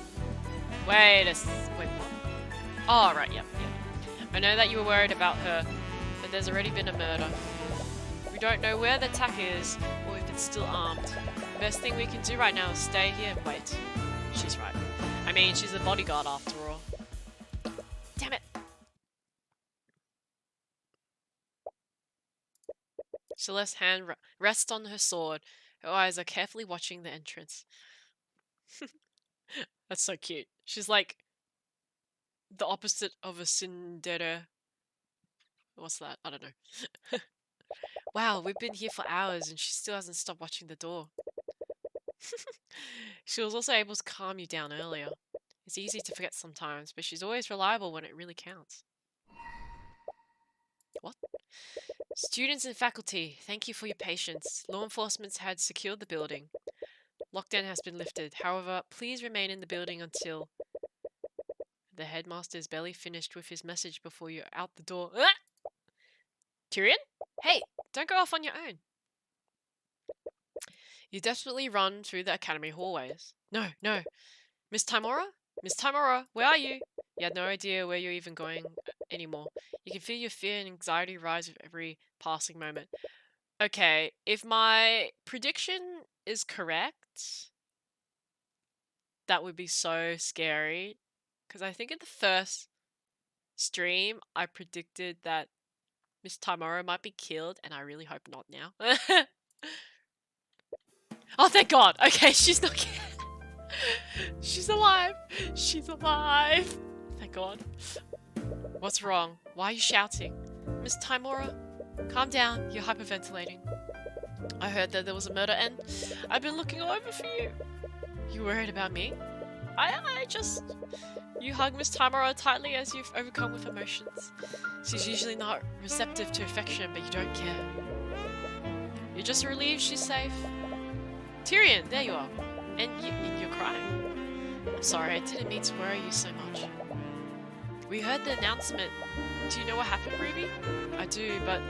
Wait, what? Oh, right, yep. I know that you were worried about her, but there's already been a murder. We don't know where the attack is, or if it's still armed. Best thing we can do right now is stay here and wait. She's right. I mean, she's a bodyguard after all. Damn it! Celeste's hand rests on her sword. Her eyes are carefully watching the entrance. That's so cute. She's like the opposite of a tsundere. What's that? I don't know. Wow, we've been here for hours and she still hasn't stopped watching the door. She was also able to calm you down earlier. It's easy to forget sometimes, but she's always reliable when it really counts. What? Students and faculty, thank you for your patience. Law enforcement had secured the building. Lockdown has been lifted. However, please remain in the building until... The headmaster is barely finished with his message before you're out the door. Ah! Tyrion? Hey, don't go off on your own. You desperately run through the academy hallways. No, no. Miss Timora? Miss Timora, where are you? You had no idea where you're even going anymore. You can feel your fear and anxiety rise with every passing moment. Okay, if my prediction is correct, that would be so scary. Because I think in the first stream, I predicted that Miss Timora might be killed, and I really hope not now. Oh, thank God! Okay, she's not killed. She's alive! She's alive! Thank God. What's wrong? Why are you shouting? Miss Timora, calm down. You're hyperventilating. I heard that there was a murder and I've been looking all over for you. You worried about me? I just... You hug Miss Timora tightly as you've overcome with emotions. She's usually not receptive to affection, but you don't care. You're just relieved she's safe. Tyrion, there you are. And you're crying. I'm sorry, I didn't mean to worry you so much. We heard the announcement. Do you know what happened, Ruby? I do, but...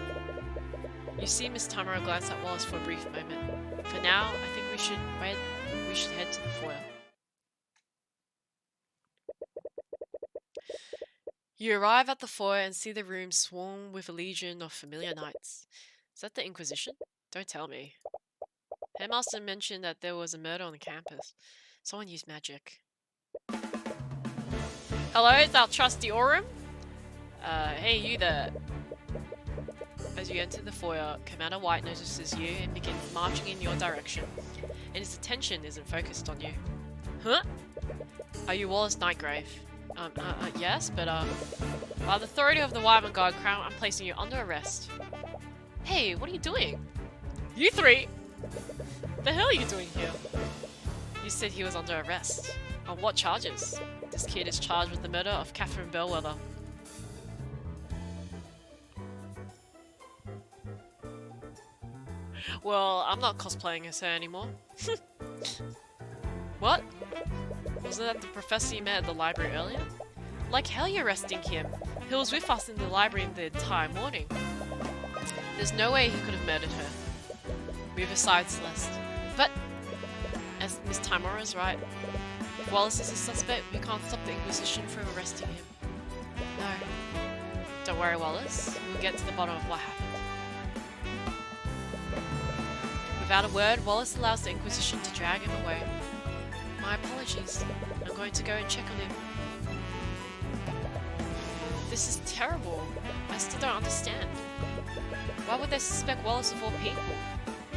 You see Miss Timora glance at Wallace for a brief moment. For now, I think we should head to the foyer. You arrive at the foyer and see the room swarm with a legion of familiar knights. Is that the Inquisition? Don't tell me. Headmaster mentioned that there was a murder on the campus. Someone used magic. Hello, it's our trusty Aurum. Hey, you there. As you enter the foyer, Commander White notices you and begins marching in your direction, and his attention isn't focused on you. Huh? Are you Wallace Nightgrave? Yes, but by the authority of the Wyvern Guard Crown, I'm placing you under arrest. Hey, what are you doing? You three? The hell are you doing here? You said he was under arrest. On what charges? This kid is charged with the murder of Catherine Bellwether. Well, I'm not cosplaying as her anymore. What? Wasn't that the professor you met at the library earlier? Like hell you're arresting him. He was with us in the library the entire morning. There's no way he could have murdered her. Move aside, Celeste. But, as Miss Timora is right, if Wallace is a suspect, we can't stop the Inquisition from arresting him. No. Don't worry, Wallace. We'll get to the bottom of what happened. Without a word, Wallace allows the Inquisition to drag him away. My apologies. I'm going to go and check on him. This is terrible. I still don't understand. Why would they suspect Wallace of all people?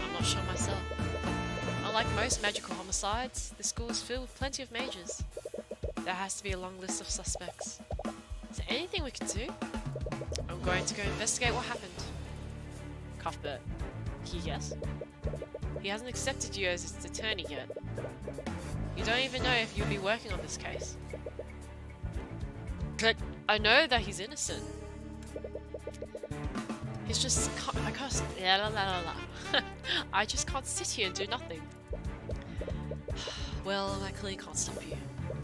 I'm not sure myself. Unlike most magical homicides, the school is filled with plenty of mages. There has to be a long list of suspects. Is there anything we can do? I'm going to go investigate what happened. Cuthbert. Yes? He hasn't accepted you as his attorney yet. You don't even know if you'll be working on this case. But I know that he's innocent. He's just... I can't... I just can't sit here and do nothing. Well, I clearly can't stop you.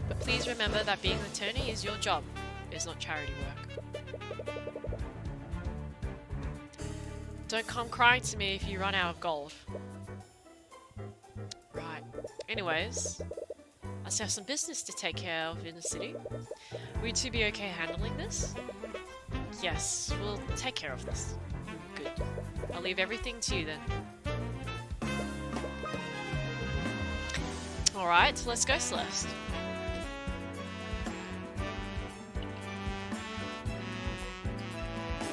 But please remember that being an attorney is your job. It's not charity work. Don't come crying to me if you run out of gold. Right. Anyways, I still have some business to take care of in the city. Will you two be okay handling this? Yes, we'll take care of this. Good. I'll leave everything to you then. Alright, let's go, Celeste.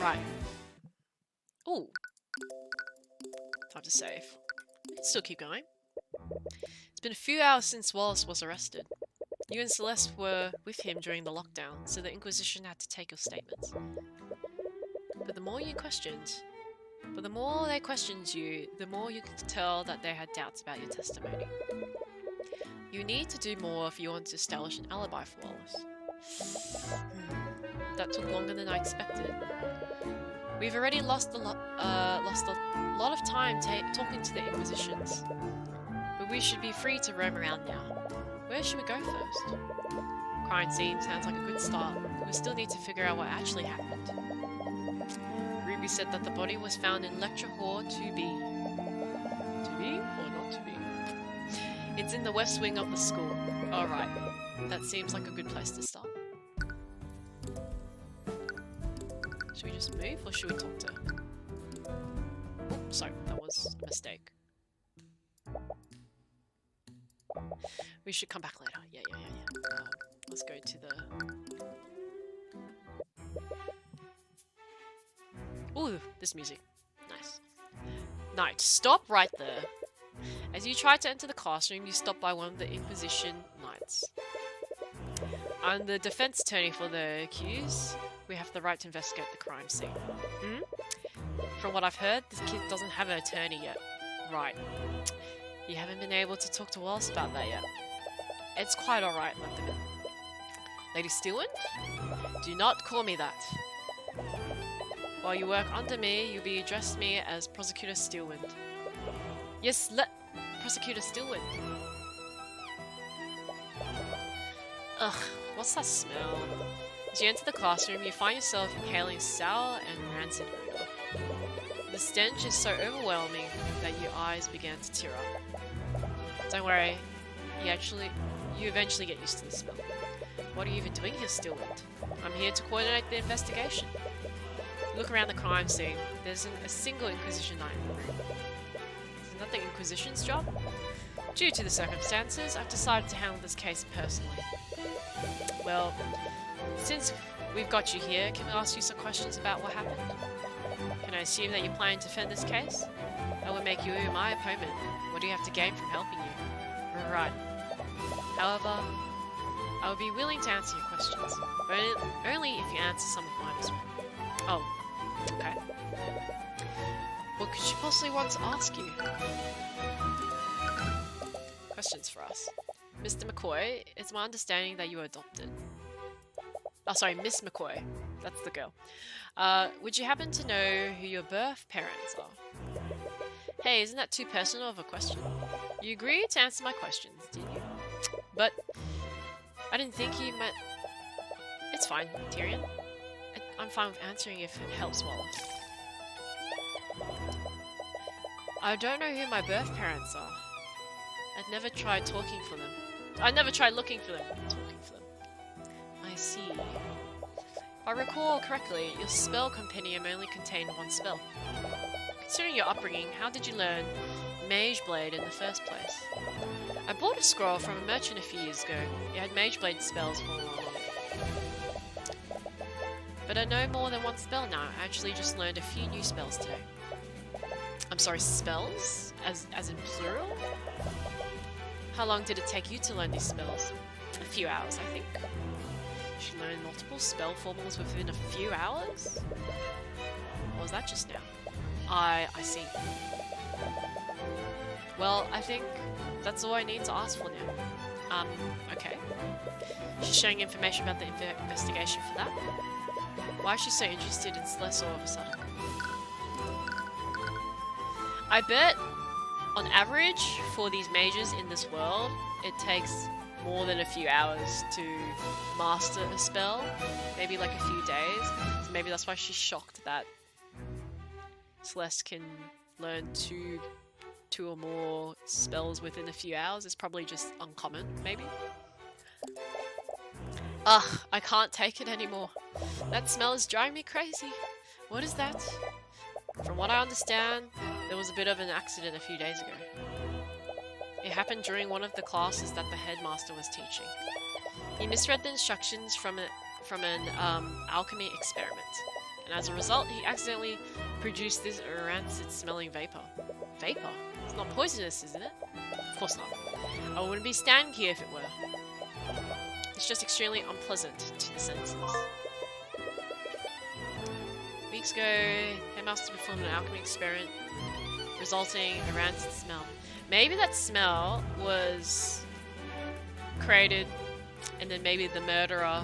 Right. Ooh. Time to save. We can still keep going. It's been a few hours since Wallace was arrested. You and Celeste were with him during the lockdown, so the Inquisition had to take your statements. But the more they questioned you, the more you could tell that they had doubts about your testimony. You need to do more if you want to establish an alibi for Wallace. That took longer than I expected. We've already lost a lot of time talking to the Inquisitions. But we should be free to roam around now. Where should we go first? Crime scene sounds like a good start, but we still need to figure out what actually happened. Ruby said that the body was found in Lecture Hall 2B. 2B or not 2B? It's in the west wing of the school. Alright, that seems like a good place to start. Should we just move or should we talk to her? Oops, sorry, that was a mistake. We should come back later. Yeah. Let's go to the... Ooh, this music. Nice. Knight, stop right there. As you try to enter the classroom, you stop by one of the Inquisition Knights. I'm the defense attorney for the accused. We have the right to investigate the crime scene. From what I've heard, this kid doesn't have an attorney yet. Right. You haven't been able to talk to Wallace about that yet. It's quite alright, let them in. Lady Steelwind? Do not call me that. While you work under me, you'll be addressed me as Prosecutor Steelwind. Yes, Prosecutor Steelwind. Ugh, what's that smell? As you enter the classroom, you find yourself inhaling sour and rancid odor. The stench is so overwhelming that your eyes begin to tear up. Don't worry, you eventually get used to the smell. What are you even doing here, Steelwind? I'm here to coordinate the investigation. Look around the crime scene. There isn't a single Inquisition Knight in the room. Isn't that the Inquisition's job? Due to the circumstances, I've decided to handle this case personally. Well, since we've got you here, can we ask you some questions about what happened? Can I assume that you're planning to defend this case? That would make you my opponent. What do you have to gain from helping you? Right. However, I would be willing to answer your questions, but only if you answer some of mine as well. Oh, okay. What could she possibly want to ask you? Questions for us. Mr. McCoy, it's my understanding that you were adopted. Oh, sorry, Miss McCoy. That's the girl. Would you happen to know who your birth parents are? Hey, isn't that too personal of a question? You agreed to answer my questions, didn't you? But I didn't think you meant... It's fine, Tyrion. I'm fine with answering if it helps Wallace. I don't know who my birth parents are. I'd never tried talking for them. I never tried looking for them. Talking for them. I see. If I recall correctly, your spell compendium only contained one spell. Considering your upbringing, how did you learn Mage Blade in the first place? I bought a scroll from a merchant a few years ago. It had Mage Blade spells for a while. But I know more than one spell now. I actually just learned a few new spells today. I'm sorry, spells? As in plural? How long did it take you to learn these spells? A few hours, I think. She learned multiple spell formulas within a few hours? Or was that just now? I see. Well, I think that's all I need to ask for now. Okay. She's sharing information about the investigation for that. Why is she so interested in Celeste all of a sudden? I bet, on average, for these mages in this world, it takes more than a few hours to master a spell. Maybe like a few days. So maybe that's why she's shocked that Celeste can learn two or more spells within a few hours. It's probably just uncommon, maybe. Ugh, I can't take it anymore. That smell is driving me crazy. What is that? From what I understand, there was a bit of an accident a few days ago. It happened during one of the classes that the headmaster was teaching. He misread the instructions from an alchemy experiment, and as a result, he accidentally produced this rancid smelling vapor. Vapor? It's not poisonous, isn't it? Of course not. I wouldn't be standing here if it were. It's just extremely unpleasant to the senses. Weeks ago, headmaster performed an alchemy experiment, resulting in a rancid smell. Maybe that smell was created, and then maybe the murderer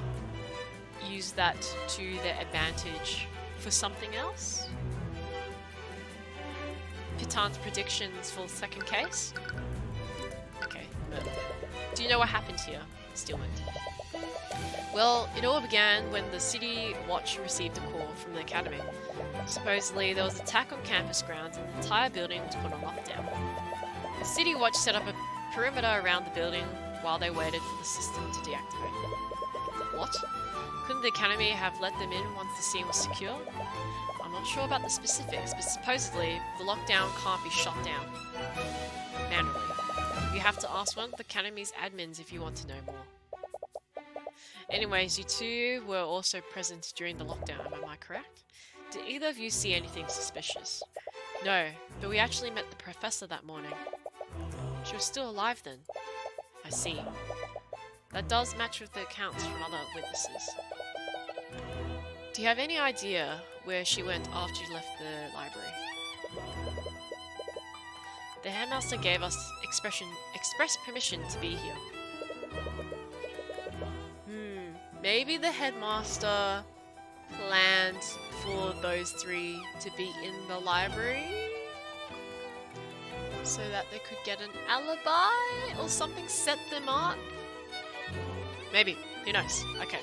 used that to their advantage for something else? PitTan's predictions for the second case? Okay, but do you know what happened here, Steelwind? Well, it all began when the City Watch received a call from the Academy. Supposedly, there was an attack on campus grounds and the entire building was put on lockdown. The City Watch set up a perimeter around the building while they waited for the system to deactivate. What? Couldn't the Academy have let them in once the scene was secure? I'm not sure about the specifics, but supposedly, the lockdown can't be shut down manually. You have to ask one of the Academy's admins if you want to know more. Anyways, you two were also present during the lockdown, am I correct? Did either of you see anything suspicious? No, but we actually met the professor that morning. She was still alive then. I see. That does match with the accounts from other witnesses. Do you have any idea where she went after you left the library? The headmaster gave us express permission to be here. Maybe the headmaster planned for those three to be in the library so that they could get an alibi or something, set them up. Maybe. Who knows? Okay.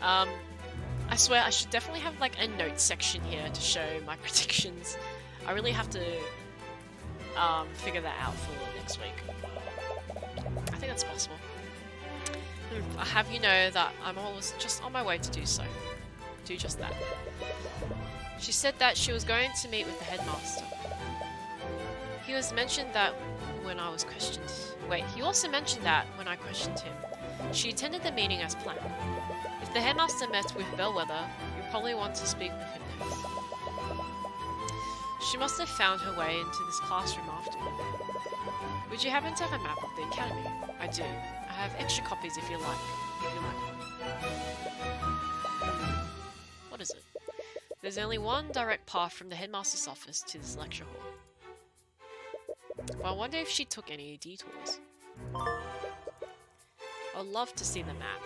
I swear I should definitely have like a notes section here to show my predictions. I really have to figure that out for next week. I think that's possible. I have you know that I'm always just on my way to do so. Do just that. She said that she was going to meet with the headmaster. He also mentioned that when I questioned him. She attended the meeting as planned. If the headmaster met with Bellwether, you'll probably want to speak with him next. She must have found her way into this classroom after. Would you happen to have a map of the academy? I do. I have extra copies if you like. What is it? There's only one direct path from the headmaster's office to this lecture hall. Well, I wonder if she took any detours. I'd love to see the map.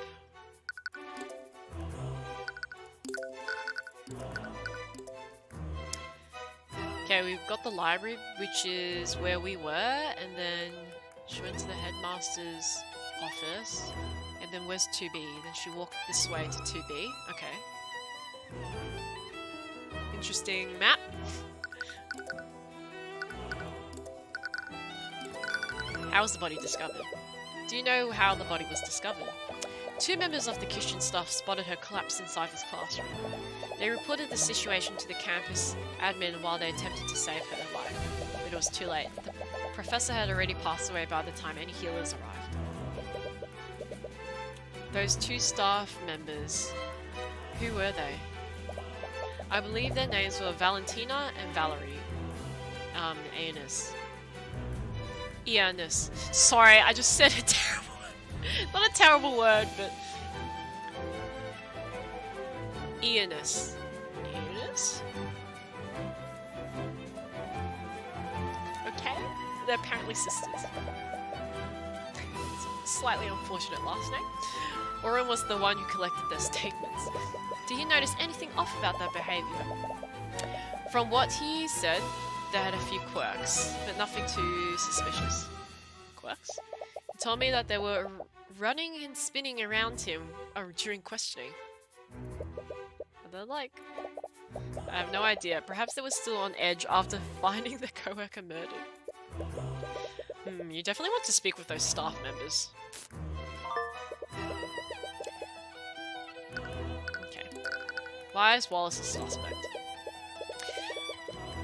Okay, we've got the library, which is where we were, and then she went to the headmaster's office, and then where's 2B? Then she walked this way to 2B. Okay. Interesting map. How was the body discovered? Do you know how the body was discovered? 2 members of the kitchen staff spotted her collapse inside this classroom. They reported the situation to the campus admin while they attempted to save her life, but it was too late. The professor had already passed away by the time any healers arrived. Those 2 staff members, who were they? I believe their names were Valentina and Valerie. Ianus. Sorry, I just said a terrible not a terrible word, but Ianus. Ianus? Okay. They're apparently sisters. Slightly unfortunate last name. Oren was the one who collected their statements. Did you notice anything off about their behaviour? From what he said, they had a few quirks, but nothing too suspicious. Quirks? He told me that they were running and spinning around him during questioning. Are they like... I have no idea. Perhaps they were still on edge after finding their co-worker murdered. You definitely want to speak with those staff members. Okay. Why is Wallace a suspect?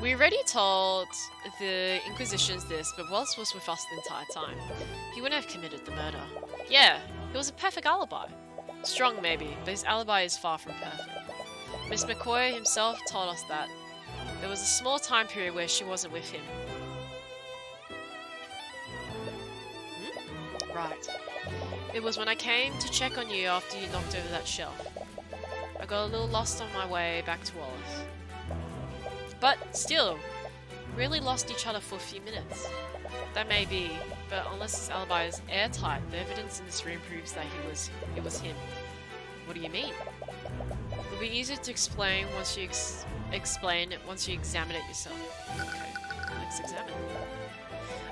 We already told the Inquisitions this, but Wallace was with us the entire time. He wouldn't have committed the murder. Yeah, it was a perfect alibi. Strong maybe, but his alibi is far from perfect. Miss McCoy himself told us that there was a small time period where she wasn't with him. Right. It was when I came to check on you after you knocked over that shelf. I got a little lost on my way back to Wallace. But still, really lost each other for a few minutes. That may be, but unless his alibi is airtight, the evidence in this room proves that it was him. What do you mean? It'll be easier to explain once you explain it once you examine it yourself. Okay, let's examine.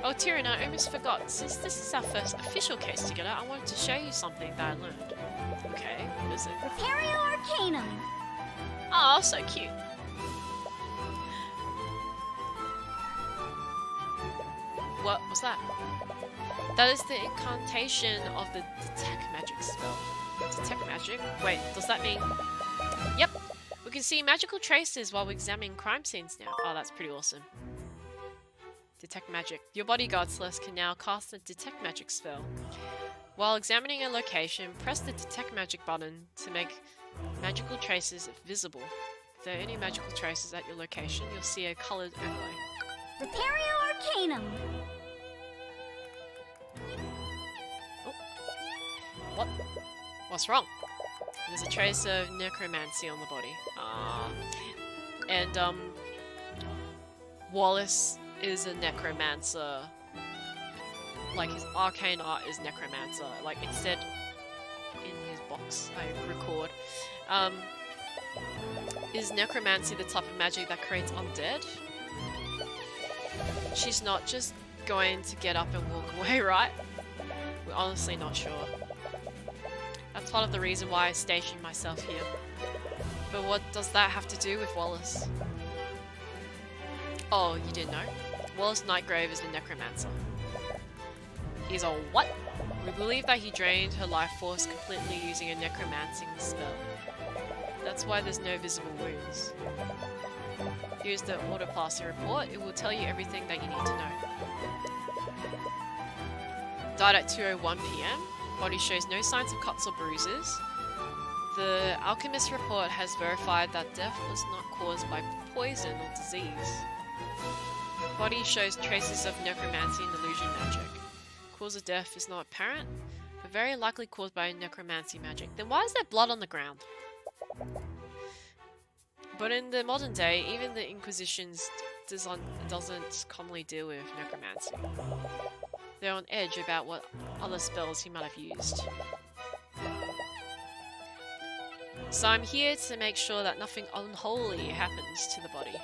Oh, Tyrion, I almost forgot. Since this is our first official case together, I wanted to show you something that I learned. Okay, what is it? Repario Arcanum. Oh, so cute. What was that? That is the incantation of the Detect Magic spell. Detect Magic? Wait, does that mean... Yep! We can see magical traces while we're examining crime scenes now. Oh, that's pretty awesome. Detect Magic. Your bodyguard Celeste can now cast the Detect Magic spell. While examining a location, press the Detect Magic button to make magical traces visible. If there are any magical traces at your location, you'll see a coloured overlay. Repario Arcanum. Oh. What? What's wrong? There's a trace of necromancy on the body. And Wallace is a necromancer. Like, his arcane art is necromancer. Like, it said in his box I record. Is necromancy the type of magic that creates undead? She's not just going to get up and walk away, right? We're honestly not sure. That's part of the reason why I stationed myself here. But what does that have to do with Wallace? Oh, you didn't know? Wallace Nightgrave is the necromancer. He's a what? We believe that he drained her life force completely using a necromancing spell. That's why there's no visible wounds. Here's the autopsy report. It will tell you everything that you need to know. Died at 2:01 PM. Body shows no signs of cuts or bruises. The alchemist report has verified that death was not caused by poison or disease. Body shows traces of necromancy and illusion magic. Cause of death is not apparent, but very likely caused by necromancy magic. Then why is there blood on the ground? But in the modern day, even the Inquisition doesn't commonly deal with necromancy. They're on edge about what other spells he might have used. So I'm here to make sure that nothing unholy happens to the body.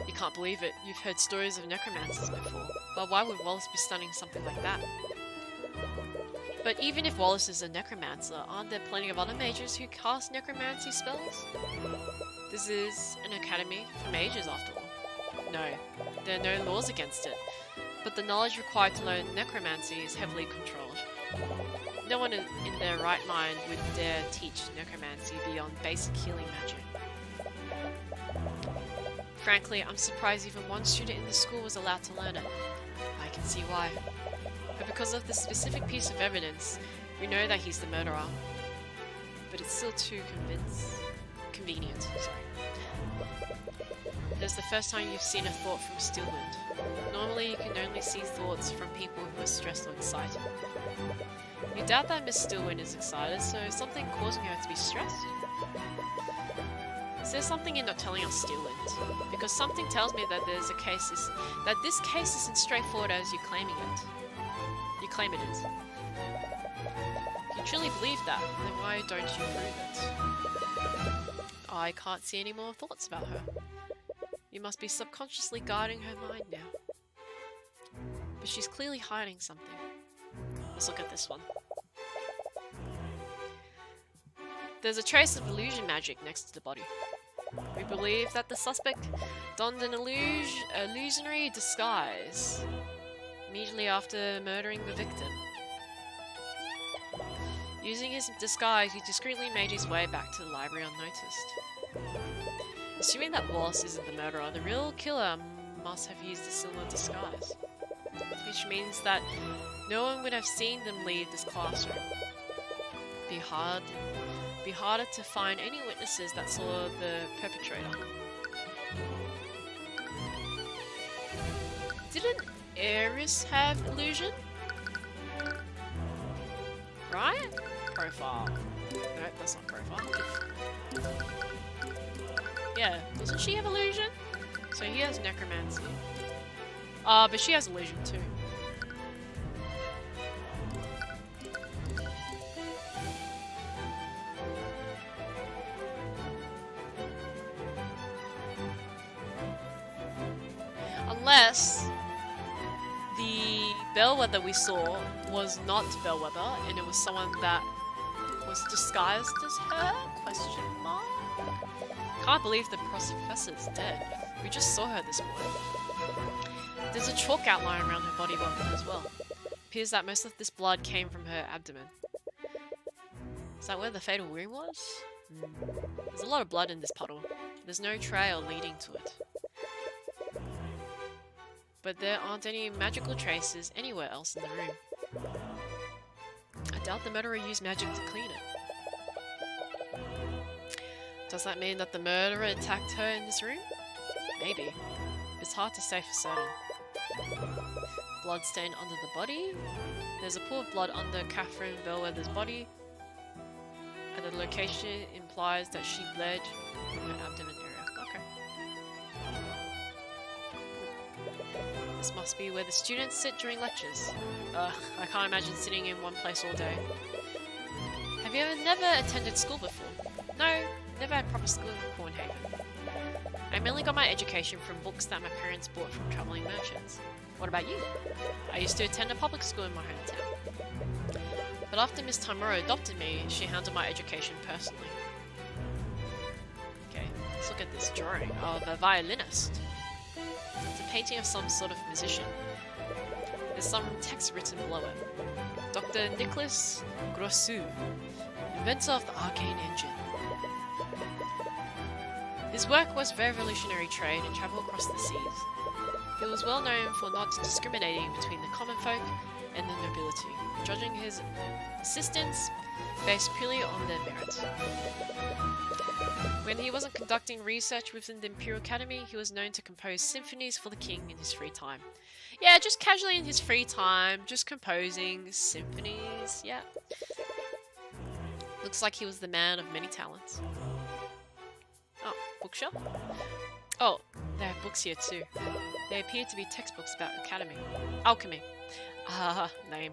You can't believe it, you've heard stories of necromancers before, but why would Wallace be studying something like that? But even if Wallace is a necromancer, aren't there plenty of other mages who cast necromancy spells? This is an academy for mages after all. No, there are no laws against it, but the knowledge required to learn necromancy is heavily controlled. No one in their right mind would dare teach necromancy beyond basic healing magic. Frankly, I'm surprised even one student in the school was allowed to learn it. I can see why. But because of the specific piece of evidence, we know that he's the murderer. But it's still too convenient. It is the first time you've seen a thought from Stillwind. Normally you can only see thoughts from people who are stressed or excited. You doubt that Miss Stillwind is excited, so is something causing her to be stressed? Is there something you're not telling us, Stillwind? Because something tells me that this case isn't straightforward as you claim it is. If you truly believe that, then why don't you prove it? I can't see any more thoughts about her. You must be subconsciously guiding her mind now. But she's clearly hiding something. Let's look at this one. There's a trace of illusion magic next to the body. We believe that the suspect donned an illusionary disguise immediately after murdering the victim. Using his disguise, he discreetly made his way back to the library unnoticed. Assuming that Wallace isn't the murderer, the real killer must have used a similar disguise. Which means that no one would have seen them leave this classroom. Be harder to find any witnesses that saw the perpetrator. Didn't Ares have illusion? Right? Profile. Nope, that's not profile. Yeah, doesn't she have illusion? So he has necromancy. But she has illusion too. Unless the bellwether we saw was not bellwether and it was someone that was disguised as her? Question mark? Can't believe the professor's dead. We just saw her this morning. There's a chalk outline around her body as well. Appears that most of this blood came from her abdomen. Is that where the fatal wound was? There's a lot of blood in this puddle. There's no trail leading to it. But there aren't any magical traces anywhere else in the room. I doubt the murderer used magic to clean it. Does that mean that the murderer attacked her in this room? Maybe. It's hard to say for certain. Blood stain under the body. There's a pool of blood under Catherine Bellwether's body. And the location implies that she bled from her abdomen area. Okay. This must be where the students sit during lectures. I can't imagine sitting in one place all day. Have you never attended school before? No, never had proper school in Cornhaven. I mainly got my education from books that my parents bought from travelling merchants. What about you? I used to attend a public school in my hometown. But after Miss Tamura adopted me, she handled my education personally. Okay, let's look at this drawing of a violinist. It's a painting of some sort of musician. There's some text written below it. Dr. Nicholas Grossu, inventor of the Arcane engine. His work was revolutionary trade and travel across the seas. He was well known for not discriminating between the common folk and the nobility, judging his assistants based purely on their merit. When he wasn't conducting research within the Imperial Academy, he was known to compose symphonies for the king in his free time. Yeah, just casually in his free time, just composing symphonies, yeah. Looks like he was the man of many talents. Oh, bookshelf? Oh, there are books here too. They appear to be textbooks about alchemy. Name. Okay,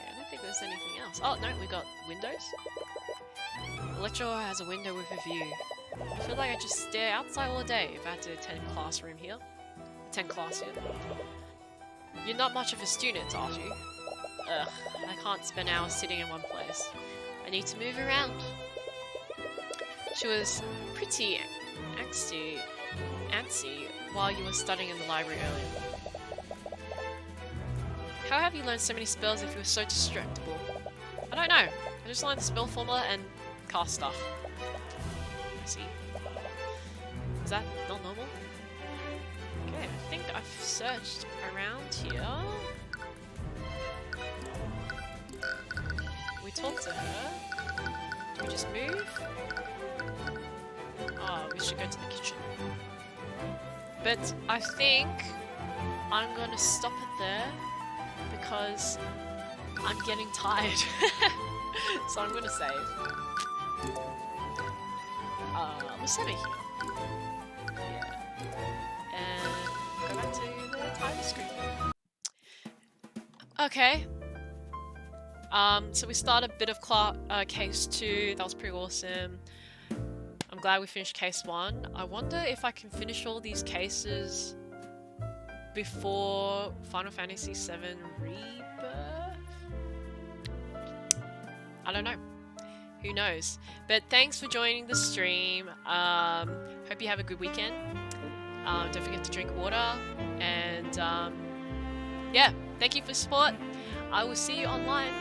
I don't think there's anything else. Oh, no, we got windows. The lecture hall has a window with a view. I feel like I just stare outside all day if I had to attend class here. You're not much of a student, are you? Ugh, I can't spend hours sitting in one place. I need to move around. She was pretty antsy while you were studying in the library earlier. How have you learned so many spells if you were so distractible? I don't know. I just learned the spell formula and cast stuff. I see. Is that not normal? Okay, I think I've searched around here. We talked to her. Do we just move? Oh, we should go to the kitchen. But I think I'm gonna stop it there because I'm getting tired. So I'm gonna save. We'll save it here. Yeah. And go back to the title screen. Okay. So we started a bit of case 2. That was pretty awesome. I'm glad we finished case 1. I wonder if I can finish all these cases before Final Fantasy VII Rebirth? I don't know. Who knows? But thanks for joining the stream. Hope you have a good weekend. Don't forget to drink water. And yeah, thank you for support. I will see you online.